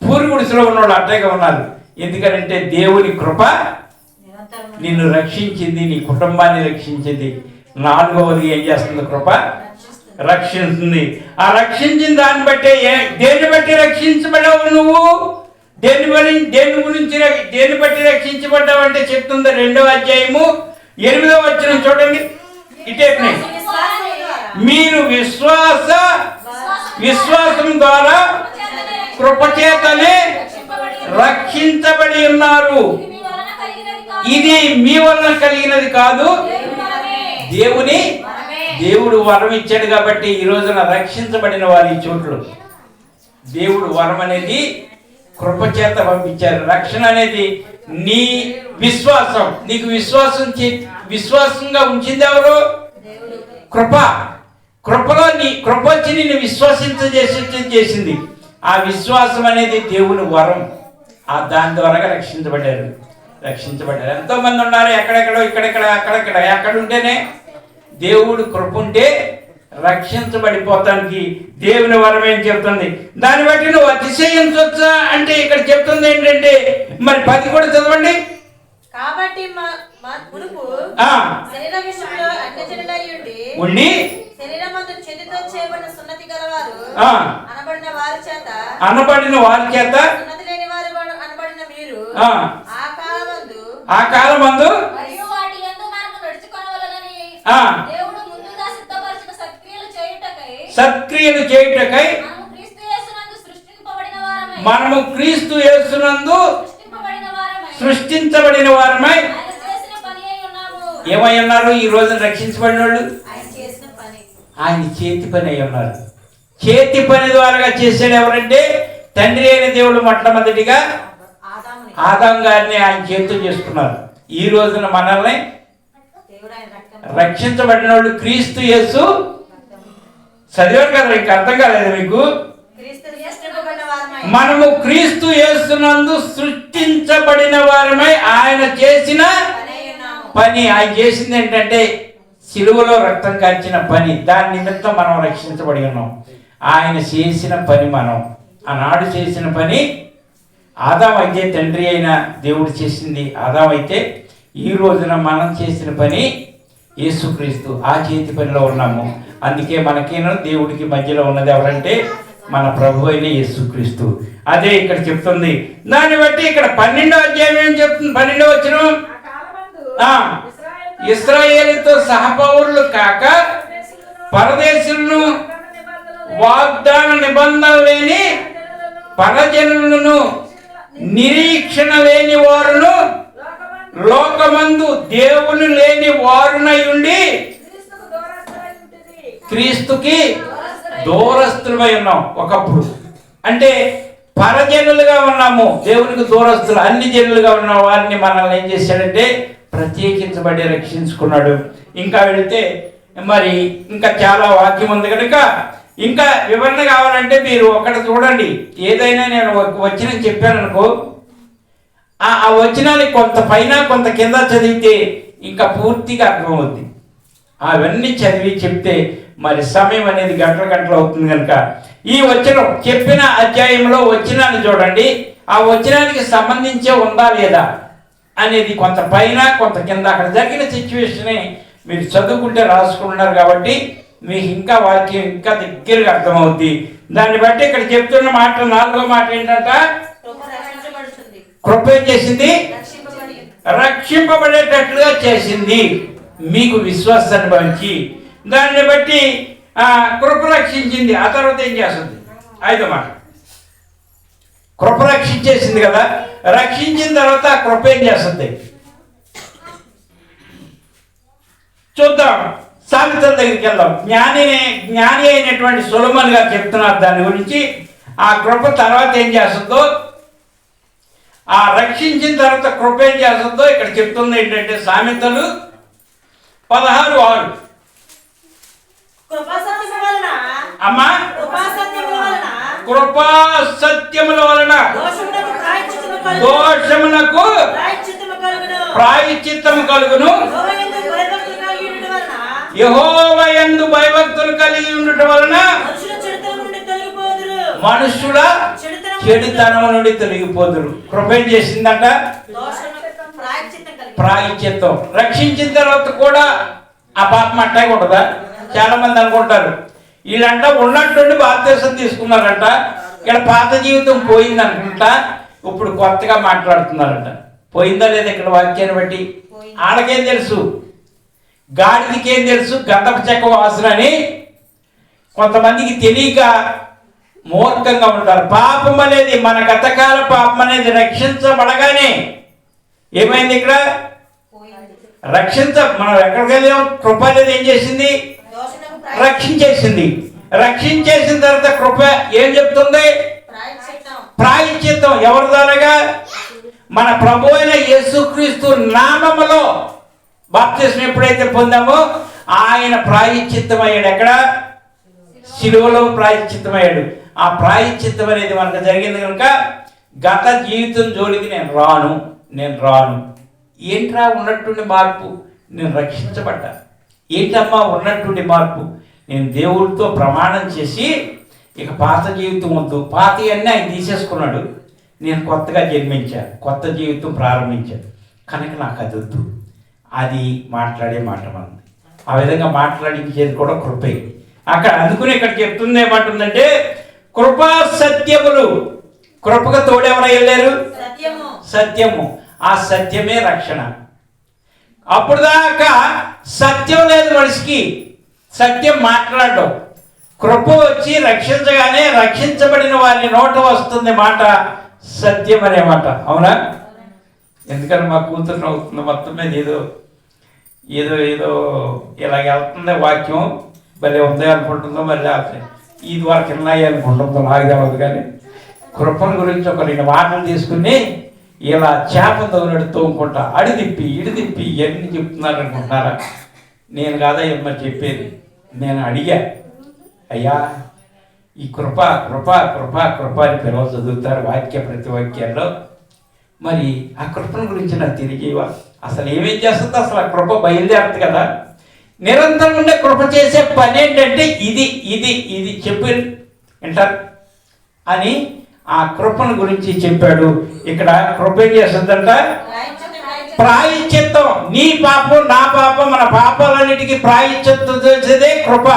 పురుగుడుసులో ఉన్నోళ్ళు అట్టగా ఉన్నారు. ఎందుకంటే దేవుని కృప నిన్ను రక్షించింది, నీ కుటుంబాన్ని రక్షించింది. 4వది ఏం చేస్తుంది? కృప రక్షిస్తుంది. ఆ రక్షించిన దాన్ని బట్టే దేన్ని బట్టి రక్షించబడ్డావు నువ్వు? దేన్ని బట్టి రక్షించబడ్డావు అంటే చెప్తుంది 2వ అధ్యాయము 8వ వచనం చూడండి. ఇటే మీరు విశ్వాసం ద్వారా కృపచేతనే రక్షించబడి ఉన్నారు. ఇది మీ వలన కలిగినది కాదు, దేవుడు వరం ఇచ్చాడు. కాబట్టి ఈ రోజున రక్షించబడిన వారి చోట్లు దేవుడు వరం అనేది కృపచేత పంపించారు. రక్షణ అనేది నీ విశ్వాసం. నీకు విశ్వాసంగా ఉంచింది ఎవరు? కృపలో నీ కృప వచ్చి నిన్ను చేసింది. ఆ విశ్వాసం అనేది దేవుని వరం. దాని ద్వారా రక్షించబడ్డారు. ఎంతో మంది ఉన్నారు, ఎక్కడెక్కడో ఇక్కడెక్కడ అక్కడెక్కడ. ఎక్కడ ఉంటేనే దేవుడు కృప ఉంటే రక్షించబడిపోతానికి దేవుని వరం ఏం చెప్తుంది? దాన్ని బట్టి నువ్వు అతిశయించవచ్చా అంటే ఇక్కడ చెప్తుంది ఏంటంటే, మరి 10 కూడా చదవండి. కాబట్టి ఉండి అనబడిన వారి చేత ఆ కాలమందు సత్క్రియలు చేయుటకై మనము క్రీస్తు యేసునందు సృష్టించబడిన వారమై ఏమై ఉన్నారు? ఈ రోజున రక్షించబడిన వాళ్ళు ఆయన చేతి పని అయి ఉన్నారు. చేతి పని ద్వారా చేసాడు ఎవరంటే తండ్రి అయిన దేవుడు మొట్టమొదటిగా ఆదాము గారిని ఆయన చేతితో చేసుకున్నారు. ఈ రోజున మనల్ని రక్షించబడిన వాళ్ళు క్రీస్తు యేసు. చదివారు కదా, ఇంక అర్థం కాలేదు మీకు? మనము క్రీస్తు యేసునందు సృష్టించబడిన వారమై ఆయన చేసిన పని. ఆయన చేసింది ఏంటంటే సిలువలో రక్తం కార్చిన పని. దాని నిమిత్తం మనం రక్షించబడి ఉన్నాం. ఆయన చేసిన పని మనం ఆనాడు చేసిన పని. ఆదాము అయితే తండ్రి అయిన దేవుడు చేసింది ఆదాము అయితే, ఈ రోజున మనం చేసిన పని యేసుక్రీస్తు. ఆ చేతి పనిలో ఉన్నాము. అందుకే మనకేనో దేవుడికి మధ్యలో ఉన్నది ఎవరంటే మన ప్రభు అయిన యేసుక్రీస్తు. అదే ఇక్కడ చెప్తుంది. దాన్ని బట్టి ఇక్కడ 12వ అధ్యాయం ఏం చెప్తుంది? 12వ వచనం, ఇశ్రాయేలుతో సహపౌరులు కాక పరదేశులను, వాగ్దాన నిబంధన లేని పరజనులను, నిరీక్షణ లేని వారును, లోకమందు దేవుని లేని వారునై ఉండి క్రీస్తుకి దూరస్తులమై ఉన్నాం. ఒకప్పుడు అంటే పరజనులుగా ఉన్నాము, దేవునికి దూరస్తులు, అన్ని జనులుగా ఉన్న వారిని మనల్ని ఏం చేశాడంటే ప్రత్యేకించబడి రక్షించుకున్నాడు. ఇంకా వెళితే మరి ఇంకా చాలా వాక్యం ఉంది కనుక ఇంకా వివరణ కావాలంటే మీరు ఒకటి చూడండి. ఏదైనా నేను వచ్చిన చెప్పాను అనుకో, ఆ వచనాన్ని కొంత పైన కొంత కింద చదివితే ఇంకా పూర్తిగా అర్థమవుతుంది. అవన్నీ చదివి చెప్తే మరి సమయం అనేది గంటలు అవుతుంది కనుక ఈ వచనం చెప్పిన అధ్యాయంలో వచనాన్ని చూడండి. ఆ వచనానికి సంబంధించే ఉందా లేదా అనేది కొంత పైన కొంత కింద అక్కడ జరిగిన సిచ్యువేషన్ని మీరు చదువుకుంటే రాసుకుంటున్నారు కాబట్టి మీకు ఇంకా వాక్యం ఇంకా దగ్గరగా అర్థమవుద్ది. దాన్ని బట్టి ఇక్కడ చెప్తున్న మాట 4వ మాట ఏంటంట, కృప ఏం చేసింది? రక్షింపబడేటట్లుగా చేసింది. మీకు విశ్వాసాన్ని పంచి దాన్ని బట్టి కృప రక్షించింది. ఆ తర్వాత ఏం చేస్తుంది? 5వ మాట, కృప రక్షించేసింది కదా. రక్షించిన తర్వాత ఆ కృప ఏం చేస్తుంది చూద్దాం. సామెతల దగ్గరికి వెళ్దాం. జ్ఞాని అయినటువంటి సొలొమోను గారు చెప్తున్నారు దాని గురించి. ఆ కృప తర్వాత ఏం చేస్తుందో, ఆ రక్షించిన తర్వాత కృప ఏం చేస్తుందో ఇక్కడ చెప్తుంది. ఏంటంటే సామెతలు 16:6. అమ్మా, కృపా సత్యముల వలన దోషమునకు ప్రాయశ్చిత్తము కలుగును, యెహోవా యందు భయభక్తులు కలిగి ఉండటం వలన మనుషుల చెడుతనం నుండి తొలగిపోదురు. కృప ఏం చేసిందంట? ప్రాయశ్చిత్తం. రక్షించిన తర్వాత కూడా ఆ పాపం అట్టాగే ఉంటుందా? చాలా మంది అనుకుంటారు వీళ్ళంట ఉన్నట్టుండి బాప్తిసం తీసుకున్నారంట, ఇక్కడ పాత జీవితం పోయింది అనుకుంటా, ఇప్పుడు కొత్తగా మాట్లాడుతున్నారంట. పోయిందా లేదా ఇక్కడ వాక్యాన్ని బట్టి? వాళ్ళకేం తెలుసు, గాడిదికేం తెలుసు గంధపు చెక్క వాసన అని. కొంతమందికి తెలియక మూర్ఖంగా ఉంటారు. పాపం అనేది, మన గతకాల పాపం అనేది రక్షించబడగానే ఏమైంది? ఇక్కడ మనం ఎక్కడికి వెళ్ళాం? కృప అనేది ఏం చేసింది? రక్షించేసింది. రక్షించేసిన తర్వాత కృప ఏం చెప్తుంది? ప్రాయశ్చిత్తం. ఎవరి ద్వారాగా? మన ప్రభు అయిన యేసుక్రీస్తు నామములో బాప్తిస్మం ఎప్పుడైతే పొందామో ఆయన ప్రాయశ్చిత్తం అయ్యాడు. ఎక్కడ? శిలువలో ప్రాయశ్చిత్తం అయ్యాడు. ఆ ప్రాయశ్చిత్తం అనేది మనకు జరిగింది కనుక గత జీవితం జోలికి నేను రాను. ఏంట్రా ఉన్నట్టుండి మార్పు? నేను రక్షించబడ్డా. ఏంటమ్మా ఉన్నట్టుండి మార్పు? నేను దేవుడితో ప్రమాణం చేసి ఇక పాత జీవితం వద్దు, పాత అన్నీ ఆయన తీసేసుకున్నాడు, నేను కొత్తగా జన్మించాను, కొత్త జీవితం ప్రారంభించాను కనుక నాకు అది వద్దు. అది మాట్లాడే మాట మనది. ఆ విధంగా మాట్లాడించేది కూడా కృపే. అక్కడ అందుకుని ఇక్కడ చెప్తుంది ఏమంటుందంటే కృపా సత్యములు. కృపకు తోడెవరు వెళ్ళారు? సత్యము. ఆ సత్యమే రక్షణ. అప్పుడు దాకా సత్యం లేదు మనిషికి, సత్యం మాట్లాడడం. కృప వచ్చి రక్షించగానే రక్షించబడిన వారి నోట వస్తుంది మాట సత్యం అనే మాట. అవునా? ఎందుకంటే మా కూతురు అవుతుంది మొత్తం మీద ఏదో ఏదో ఏదో ఇలాగ వెళ్తుంది వాక్యం, భలే ఉంది అనుకుంటుందో, మరి ఇది వరకు ఉన్నాయి అనుకుంటుందో నాకు తెలియదు. కానీ కృపణ గురించి ఒక 2 మాటలు తీసుకుని ఇలా చేప తోనడు తోముకుంటా అడిదిప్పి ఇడిదిప్పి ఇవన్నీ చెప్తున్నారు అనుకుంటున్నారా? నేను కాదా ఏమో చెప్పేది. నేను అడిగా, అయ్యా ఈ కృప కృప కృప కృప అని పిల్లలు చదువుతారు ప్రతి వాక్యాల్లో. మరి ఆ కృపణ గురించి నాకు తిరిగివా? అసలు ఏమేం చేస్తుందో అసలు ఆ కృప బయలుదేరుతుంది కదా. నిరంతరం ఉండే కృప చేసే పని ఏంటంటే ఇది ఇది ఇది చెప్పి వింటారు అని ఆ కృపను గురించి చెప్పాడు. ఇక్కడ కృప ఏం చేస్తుందంట? ప్రాయశ్చిత్తం. నీ పాపం నా పాపం మన పాపాలన్నిటికీ ప్రాయశ్చిత్తం చేసేదే కృప.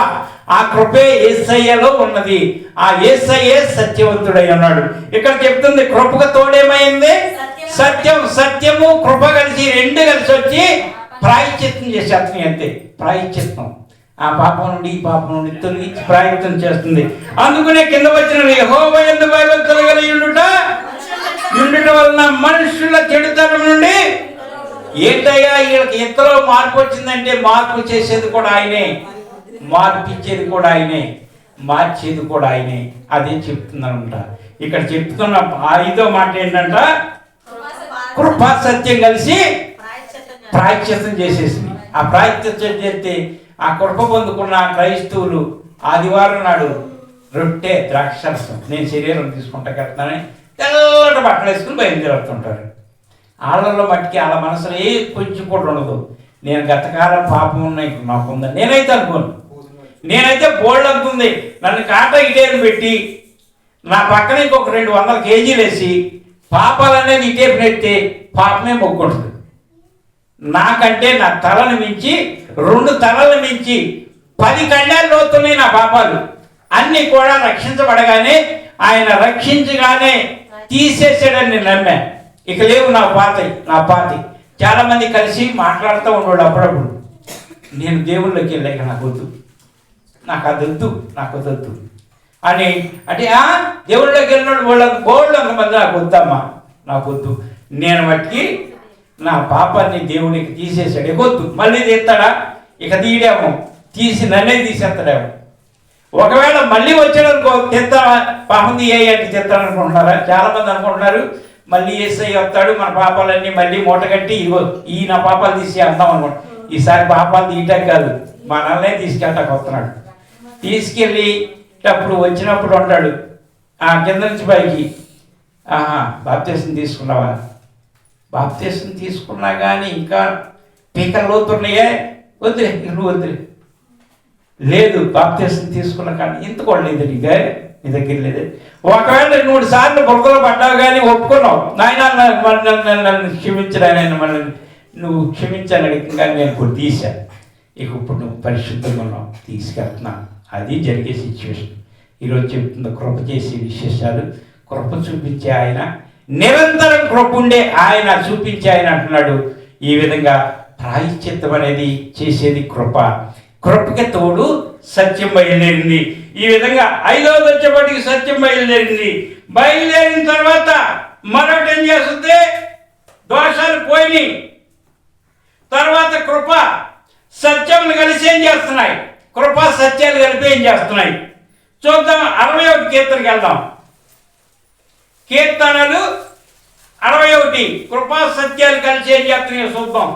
ఆ కృపే యేసయ్యలో ఉన్నది. ఆ యేసయ్యే సత్యవంతుడై ఉన్నాడు. ఇక్కడ చెప్తుంది కృపకు తోడేమైంది? సత్యం. సత్యము కృప కలిసి రెండు కలిసి వచ్చి ప్రాయశ్చిత్తం చేసేస్తుంది. అంతే ప్రాయశ్చిత్తం. ఆ పాపం నుండి ఈ పాపం నుండి తొలగించి ప్రాయశ్చిత్తం చేస్తుంది. అందుకనే కింద వచ్చిన యెహోవా యందు భయభక్తులు కలిగి ఉండుట వలన మనుషుల చెడుతనం నుండి. ఏంటయ్యా వీళ్ళకి ఎంతలో మార్పు వచ్చిందంటే మార్పు చేసేది కూడా ఆయనే, మార్పిచ్చేది కూడా ఆయనే, మార్చేది కూడా ఆయనే. అదే చెప్తున్నానంట. ఇక్కడ చెప్తున్న 5వ మాట ఏంటంట? కృపా సత్యం కలిసి ప్రాయశ్చిత్తం చేసేసింది. ఆ ప్రాయశ్చిత్తం చేస్తే ఆ కృప పొందుకున్న క్రైస్తవులు ఆదివారం నాడు రొట్టె ద్రాక్షరసం నేను శరీరం తీసుకుంటా కడతానని తెల్లటి బట్టలు వేసుకుని బయలుదేరుతుంటారు. వాళ్ళలో మట్టికి వాళ్ళ మనసులో ఏ కొంచెం కూడా ఉండదు. నేను గతకాలం పాపం ఉన్నాయి నాకుందని నేనైతే అనుకోను. నేనైతే బోల్డ్ అనుకుంది. నన్ను కాట ఇటేరు పెట్టి నా పక్కన ఇంకొక 200 కేజీలు వేసి పాపాలనేది ఇటేపు నెత్తే పాపమే మొక్కుంటుంది. నాకంటే నా తలను మించి 2 తలలు మించి 10 కళ్యాణాలు లోతున్నాయి నా పాపాలు. అన్నీ కూడా రక్షించబడగానే ఆయన రక్షించగానే తీసేసాడని నేను నమ్మా. ఇక లేవు నా పాతి. చాలా మంది కలిసి మాట్లాడుతూ ఉండేవాళ్ళు. అప్పుడప్పుడు నేను దేవుళ్ళకి వెళ్ళాక నాకు వద్దు, నాకు అదొద్దు అని అంటే దేవుళ్ళకి వెళ్ళినోడు వాళ్ళకి బోళ్ళు అంతమంది నాకు వద్దమ్మా, నాకు వద్దు. నేను మట్టికి నా పాపాన్ని దేవుడికి తీసేసాడు. ఎగొద్దు మళ్ళీ తీస్తాడా? ఇక తీయడేమో, తీసి నన్నే తీసేస్తాడేమో. ఒకవేళ మళ్ళీ వచ్చాడనుకో తెస్తా పాపం తీయంటే తెస్తాడు అనుకుంటున్నారా? చాలామంది అనుకుంటున్నారు మళ్ళీ యేసయ్య వస్తాడు మన పాపాలన్నీ మళ్ళీ మూటగట్టి ఇదిగో ఈ నా పాపాలు తీసి అందాం అనుకుంటా. ఈసారి పాపాలు తీయటం కాదు, మనల్నే తీసుకెళ్ళటానికి వస్తున్నాడు. తీసుకెళ్ళేటప్పుడు వచ్చినప్పుడు ఉంటాడు కింద నుంచి పైకి బాప్తీసం తీసుకున్నావా? బాప్తీసం తీసుకున్నా కానీ ఇంకా పీకలు లోతున్నాయే, వద్దులే నువ్వు వద్దులే. లేదు బాప్తీసం తీసుకున్నా కానీ ఇంత కూడా లేదు నీ దగ్గర లేదు. ఒకవేళ 3 సార్లు బురదలో పడ్డావు కానీ ఒప్పుకున్నావు, నాయన నన్ను క్షమించడానికి మళ్ళీ నువ్వు క్షమించాలని అడిగిన కానీ నేను ఇప్పుడు తీశాను. ఇప్పుడు నువ్వు పరిశుద్ధంగా ఉన్నావు, తీసుకెళ్తున్నాను. అది జరిగే సిచ్యువేషన్. ఈరోజు చెప్తున్న కృప చేసే విశేషాలు, కృప చూపించే ఆయన, నిరంతరం కృప ఉండే ఆయన చూపించే ఆయన అంటున్నాడు. ఈ విధంగా ప్రాయశ్చిత్తం అనేది చేసేది కృప. కృపకి తోడు సత్యం బయలుదేరింది. ఈ విధంగా 5వది వచ్చేప్పటికి సత్యం బయలుదేరిన తర్వాత మరొకటి ఏం చేస్తుంది? దోషాలు పోయినాయి. తర్వాత కృప సత్యములు కలిసి ఏం చేస్తున్నాయి? కృప సత్యాలు కలిపి ఏం చేస్తున్నాయి చూద్దాం. 61 కీర్తనకి వెళ్దాం. కీర్తనలు 61 కృపా సత్యాలు కలిసి ఏం చేస్తున్నాయో చూద్దాం.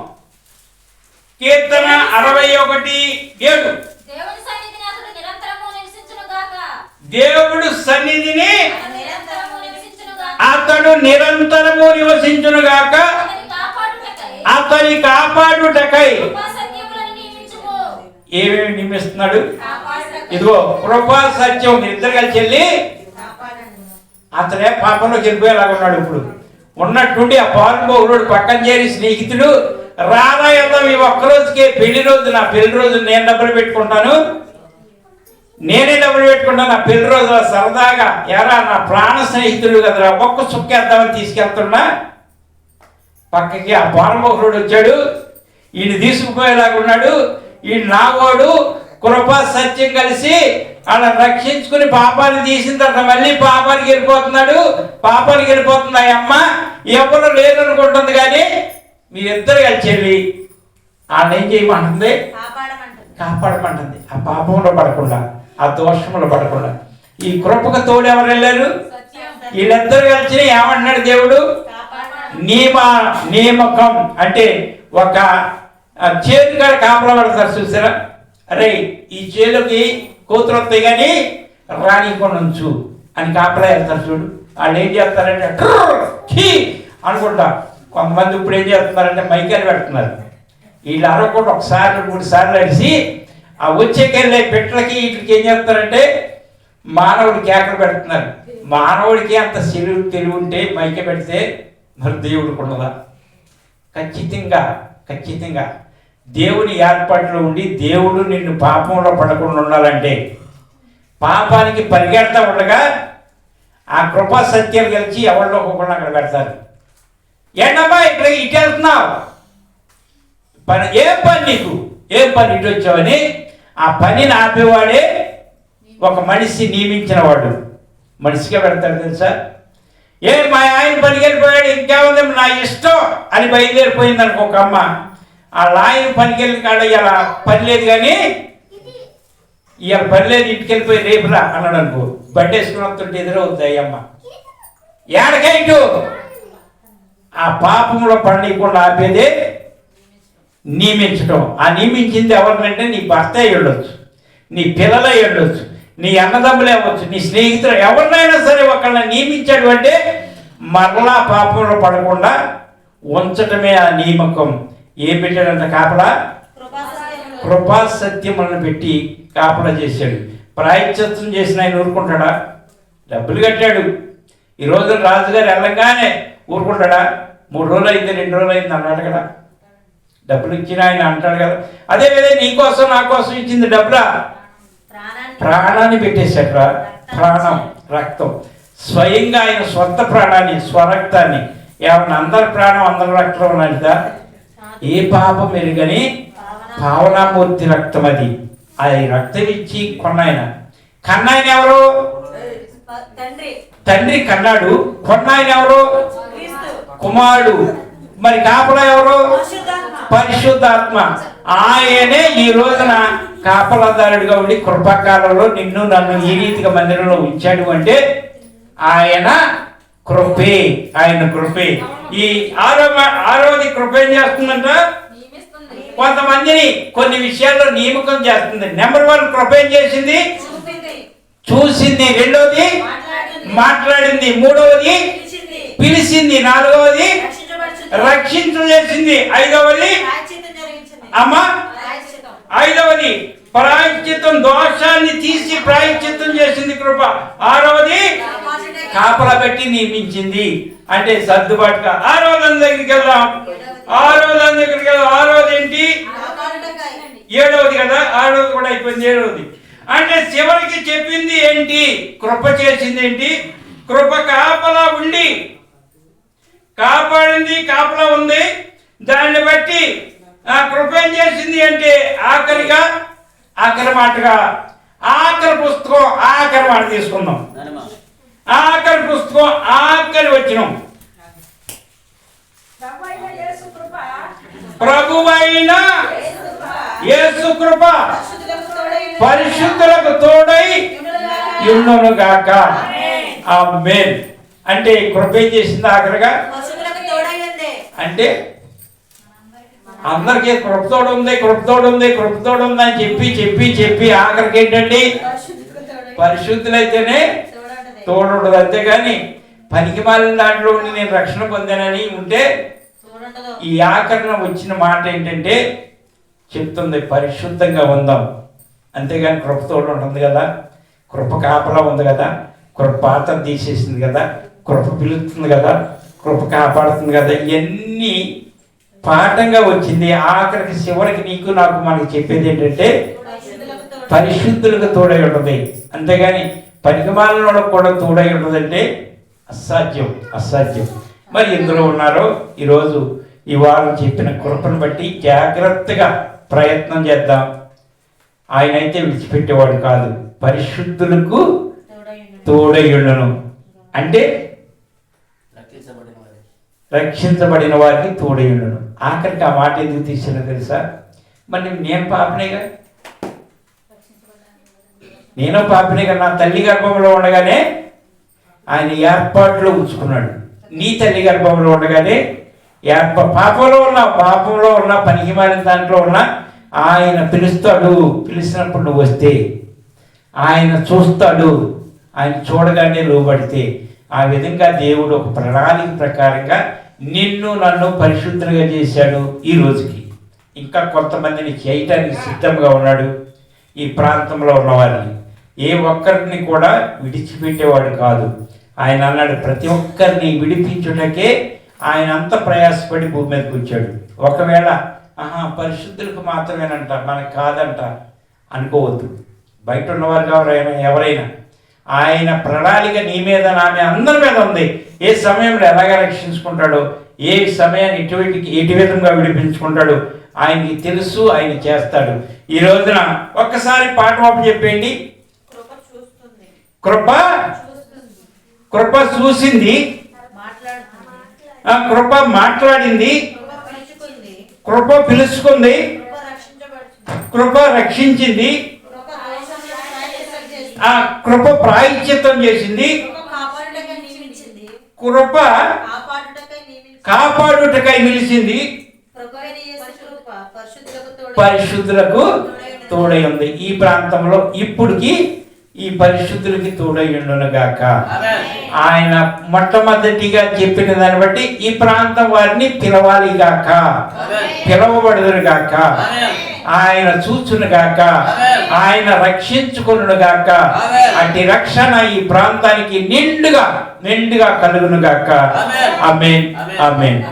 కీర్తన 61:7 దేవుడు సన్నిధిని అతడు నిరంతరము నివసించునుగాక, అతని కాపాడుటకై ఏమేమి నియమిస్తున్నాడు? ఇదిగో కృపా సత్యం ఇద్దరు కలిసి వెళ్ళి అతనే పాపంలోకి వెళ్ళిపోయేలాగా ఉన్నాడు. ఇప్పుడు ఉన్నట్టుండి ఆ పాల్గొడు పక్కన చేరి స్నేహితుడు రారా వెళ్దాం ఈ ఒక్కరోజుకే పెళ్లి రోజు, నా పెళ్లి రోజు నేను డబ్బులు పెట్టుకుంటాను, నేనే డబ్బులు పెట్టుకుంటాను, నా పెళ్లి రోజు సరదాగా ఎరా నా ప్రాణ స్నేహితుడు కదరా ఒక్క సుక్కేద్దామని తీసుకెళ్తున్నా. పక్కకి ఆ పాల్గొడు వచ్చాడు, ఈయన తీసుకుపోయేలాగా ఉన్నాడు. ఈ నాగోడు కృపా సత్యం కలిసి అలా రక్షించుకుని పాపాన్ని తీసిన తర్వాత మళ్ళీ పాపానికి వెళ్ళిపోతుంది. అమ్మ ఎవరు లేరు అనుకుంటుంది కానీ మీరిద్దరు కలిసి వెళ్ళి ఆయన ఏం చేయమంటుంది? కాపాడమంటుంది. ఆ పాపంలో పడకుండా, ఆ దోషంలో పడకుండా. ఈ కృపకు తోడు ఎవరు వెళ్ళారు? వీళ్ళిద్దరు కలిసి ఏమంటున్నాడు దేవుడు? నియామకం అంటే ఒక చేతి కాడ కాపలా పడతారు చూసారా? అరే ఈ చేలుకి కూతురు వస్తాయి కానీ రానికుండా ఉంచు అని కాపలా వెళ్తారు చూడు. వాళ్ళు ఏం చేస్తారంటే అనుకుంటా. కొంతమంది ఇప్పుడు ఏం చేస్తున్నారంటే మైకాలు పెడుతున్నారు. వీళ్ళు అరవకుండా 1 సార్లు 3 సార్లు అడిసి ఆ వచ్చేకెళ్ళే పెట్టలకి వీటికి ఏం చేస్తారంటే మానవుడి కేకలు పెడుతున్నారు. మానవుడికి అంత తెలివి ఉంటే మైక పెడితే మరి దేవుడికి ఉండదా? ఖచ్చితంగా ఖచ్చితంగా దేవుని ఏర్పాట్లో ఉండి దేవుడు నిన్ను పాపంలో పడకుండా ఉండాలంటే పాపానికి పరిగెడతా ఉండగా ఆ కృపా సత్యాలు కలిసి ఎవరిలో ఒకళ్ళు అక్కడ పెడతారు. ఏంటమ్మా ఇక్కడ ఇటు వెళ్తున్నావు, పని ఏం పని నీకు, ఏం పని ఇటు వచ్చావని ఆ పనిని ఆపేవాడే ఒక మనిషి నియమించిన వాడు. మనిషిగా పెడతాడు తెలుసా. మా ఆయన పనికి వెళ్ళిపోయాడు, ఇంకేముంది నా ఇష్టం అని బయలుదేరిపోయింది అనుకో ఒక అమ్మ. ఆ ఆయన పనికి వెళ్ళిన కాడ ఇలా పని లేదు, కానీ ఇవాళ పని లేదు, ఇంటికి వెళ్ళిపోయి రేపు రా అన్నాడు అనుకో, బండి వేసుకుని వస్తుంటే ఎదురవుద్ది అయ్యమ్మ. ఏడకైటు ఆ పాపంలో పండికుండా ఆపేదే నియమించడం. ఆ నియమించింది ఎవరినంటే నీ భర్త అయ్యుండొచ్చు, నీ పిల్లలు అయ్యుండొచ్చు, నీ అన్నదమ్ములే అవ్వచ్చు, నీ స్నేహితులు ఎవరినైనా సరే ఒకళ్ళని నియమించాడు అంటే మరలా పాపంలో పడకుండా ఉంచటమే ఆ నియమకం. ఏం పెట్టాడంట కాపలా? కృపా సత్యములను పెట్టి కాపలా చేశాడు. ప్రాయశ్చిత్తం చేసిన ఆయన ఊరుకుంటాడా? డబ్బులు కట్టాడు. ఈ రోజు రాజుగారు వెళ్ళంగానే ఊరుకుంటాడా? 3 రోజులు అయింది, 2 రోజులు అయింది అన్నాడు కదా. డబ్బులు ఇచ్చిన ఆయన అంటాడు కదా. అదేవిధంగా నీకోసం నా కోసం ఇచ్చింది డబ్బులా? ప్రాణాన్ని పెట్టేశాడు. ప్రాణం, రక్తం, స్వయంగా ఆయన స్వంత ప్రాణాన్ని, స్వరక్తాన్ని. ఏమన్నా అందరి ప్రాణం అందరి రక్తం అన్నదా? ఏ పాపం ఎరుగని పావనామూర్తి రక్తం అది. అది రక్తం ఇచ్చి కొన్నాయన. కన్నాయన ఎవరు? తండ్రి కన్నాడు. కొన్నాయన ఎవరు? కుమారుడు. మరి కాపలా ఎవరు? పరిశుద్ధాత్మ. ఆయనే ఈ రోజున కాపలాదారుడిగా ఉండి కృపాకాలంలో నిన్ను నన్ను ఈ రీతిగా మందిరంలో ఉంచాడు అంటే ఆయన కృపే, ఆయన కృపే. ఈ ఆరోది కృప ఏం చేస్తుందంట? కొంతమందిని కొన్ని విషయాల్లో నియమకం చేస్తుంది. నెంబర్ 1 కృప ఏం చేసింది? చూసింది. 2వది మాట్లాడింది. 3వది పిలిచింది. 4వది రక్షించేసింది. 5వది అమ్మా 5వది ప్రాయశ్చిత్తం, దోషాన్ని తీసి ప్రాయశ్చిత్తం చేసింది కృప. 6వది కాపలా పెట్టి నియమించింది. అంటే సర్దుబాటుగా 6వది దగ్గరికి వెళ్దాం. 6వది ఏంటి? 7వది కదా. 6వది కూడా అయిపోయింది. 7వది అంటే చివరికి చెప్పింది ఏంటి? కృప చేసింది ఏంటి? కృప కాపలా ఉండి కాపాడింది, కాపలా ఉంది. దాన్ని బట్టి ఆ కృప ఏం చేసింది అంటే ఆఖరి మాటగా ఆఖరి పుస్తకం, ఆఖరి మాట తీసుకుందాం. ఆఖరి పుస్తకం, ఆఖరి వచనం. ప్రభువైన యేసు కృప పరిశుద్ధులకు తోడై యుండును గాక. ఆమేన్. అంటే కృప ఏం చేసింది ఆఖరిగా? అంటే అందరికీ కృపతోడు ఉంది, కృపతోడు ఉంది, కృపతోడు ఉంది అని చెప్పి ఆఖరికి ఏంటండి? పరిశుద్ధులైతేనే తోడుండదు. అంతేగాని పనికి మాలిన దాంట్లో ఉండి నేను రక్షణ పొందానని ఉంటే ఈ ఆఖరణ వచ్చిన మాట ఏంటంటే చెప్తుంది పరిశుద్ధంగా ఉందాం. అంతేగాని కృపతోడు ఉంటుంది కదా, కృప కాపలా ఉంది కదా, కృప పాత్ర తీసేసింది కదా, కృప పిలుస్తుంది కదా, కృప కాపాడుతుంది కదా. ఇవన్నీ పాఠంగా వచ్చింది. ఆఖరికి చివరికి నీకు నాకు మనకి చెప్పేది ఏంటంటే పరిశుద్ధులకు తోడై ఉంటుంది. అంతేగాని పనికిమాలిన కూడా తోడై ఉంటుందంటే అసాధ్యం. మరి ఎందులో ఉన్నారో ఈరోజు ఈ వారం చెప్పిన కృపను బట్టి జాగ్రత్తగా ప్రయత్నం చేద్దాం. ఆయన అయితే విడిచిపెట్టేవాడు కాదు. పరిశుద్ధులకు తోడయుండును అంటే రక్షించబడిన వారికి తోడయుండును. ఆఖరికి ఆ మాట ఎందుకు తీసినా తెలుసా? మరి నేను పాపనేగా, నా తల్లి గర్భంలో ఉండగానే ఆయన ఏర్పాట్లో ఉంచుకున్నాడు. నీ తల్లి గర్భంలో ఉండగానే పాపంలో ఉన్న పనికి మారిన దాంట్లో ఉన్న ఆయన పిలుస్తాడు. పిలిచినప్పుడు నువ్వు వస్తే ఆయన చూస్తాడు. ఆయన చూడగానే లోబడితే ఆ విధంగా దేవుడు ఒక ప్రణాళిక ప్రకారంగా నిన్ను నన్ను పరిశుద్ధంగా చేశాడు. ఈ రోజుకి ఇంకా కొంతమందిని చేయటానికి సిద్ధంగా ఉన్నాడు. ఈ ప్రాంతంలో ఉన్నవారిని ఏ ఒక్కరిని కూడా విడిచిపెట్టేవాడు కాదు. ఆయన అన్నాడు ప్రతి ఒక్కరిని విడిపించుటకే ఆయన అంత ప్రయాసపడి భూమి మీదకి వచ్చాడు. ఒకవేళ పరిశుద్ధులకు మాత్రమేనంట, మనకు కాదంట అనుకోవద్దు. బయట ఉన్నవారు ఎవరైనా ఆయన ప్రణాళిక నీ మీద నా మీద అందరి మీద ఉంది. ఏ సమయంలో ఎలాగ రక్షించుకుంటాడో, ఏ సమయాన్ని ఎటు విధంగా విడిపించుకుంటాడు ఆయనకి తెలుసు, ఆయన చేస్తాడు. ఈ రోజున ఒక్కసారి పాట చెప్పేయండి. కృప కృప చూసింది, కృప మాట్లాడింది, కృప పిలుచుకుంది, కృప రక్షించింది, ఆ కృప ప్రాయశ్చిత్తం చేసింది, కృప కాపాడుటకై నిలిచింది, పరిశుద్ధులకు తోడై ఉంది. ఈ ప్రాంతంలో ఇప్పుడుకి ఈ పరిశుద్ధులకి తోడై ఉండును గాక. ఆయన మొట్టమొదటిగా చెప్పిన దాన్ని బట్టి ఈ ప్రాంతం వారిని పిలవాలి గాక, పిలవబడుదురు గాక, ఆయన చూచును గాక, ఆయన రక్షించుకును గాక. అట్టి రక్షణ ఈ ప్రాంతానికి నిండుగా కలుగును గాక. ఆమేన్, ఆమేన్.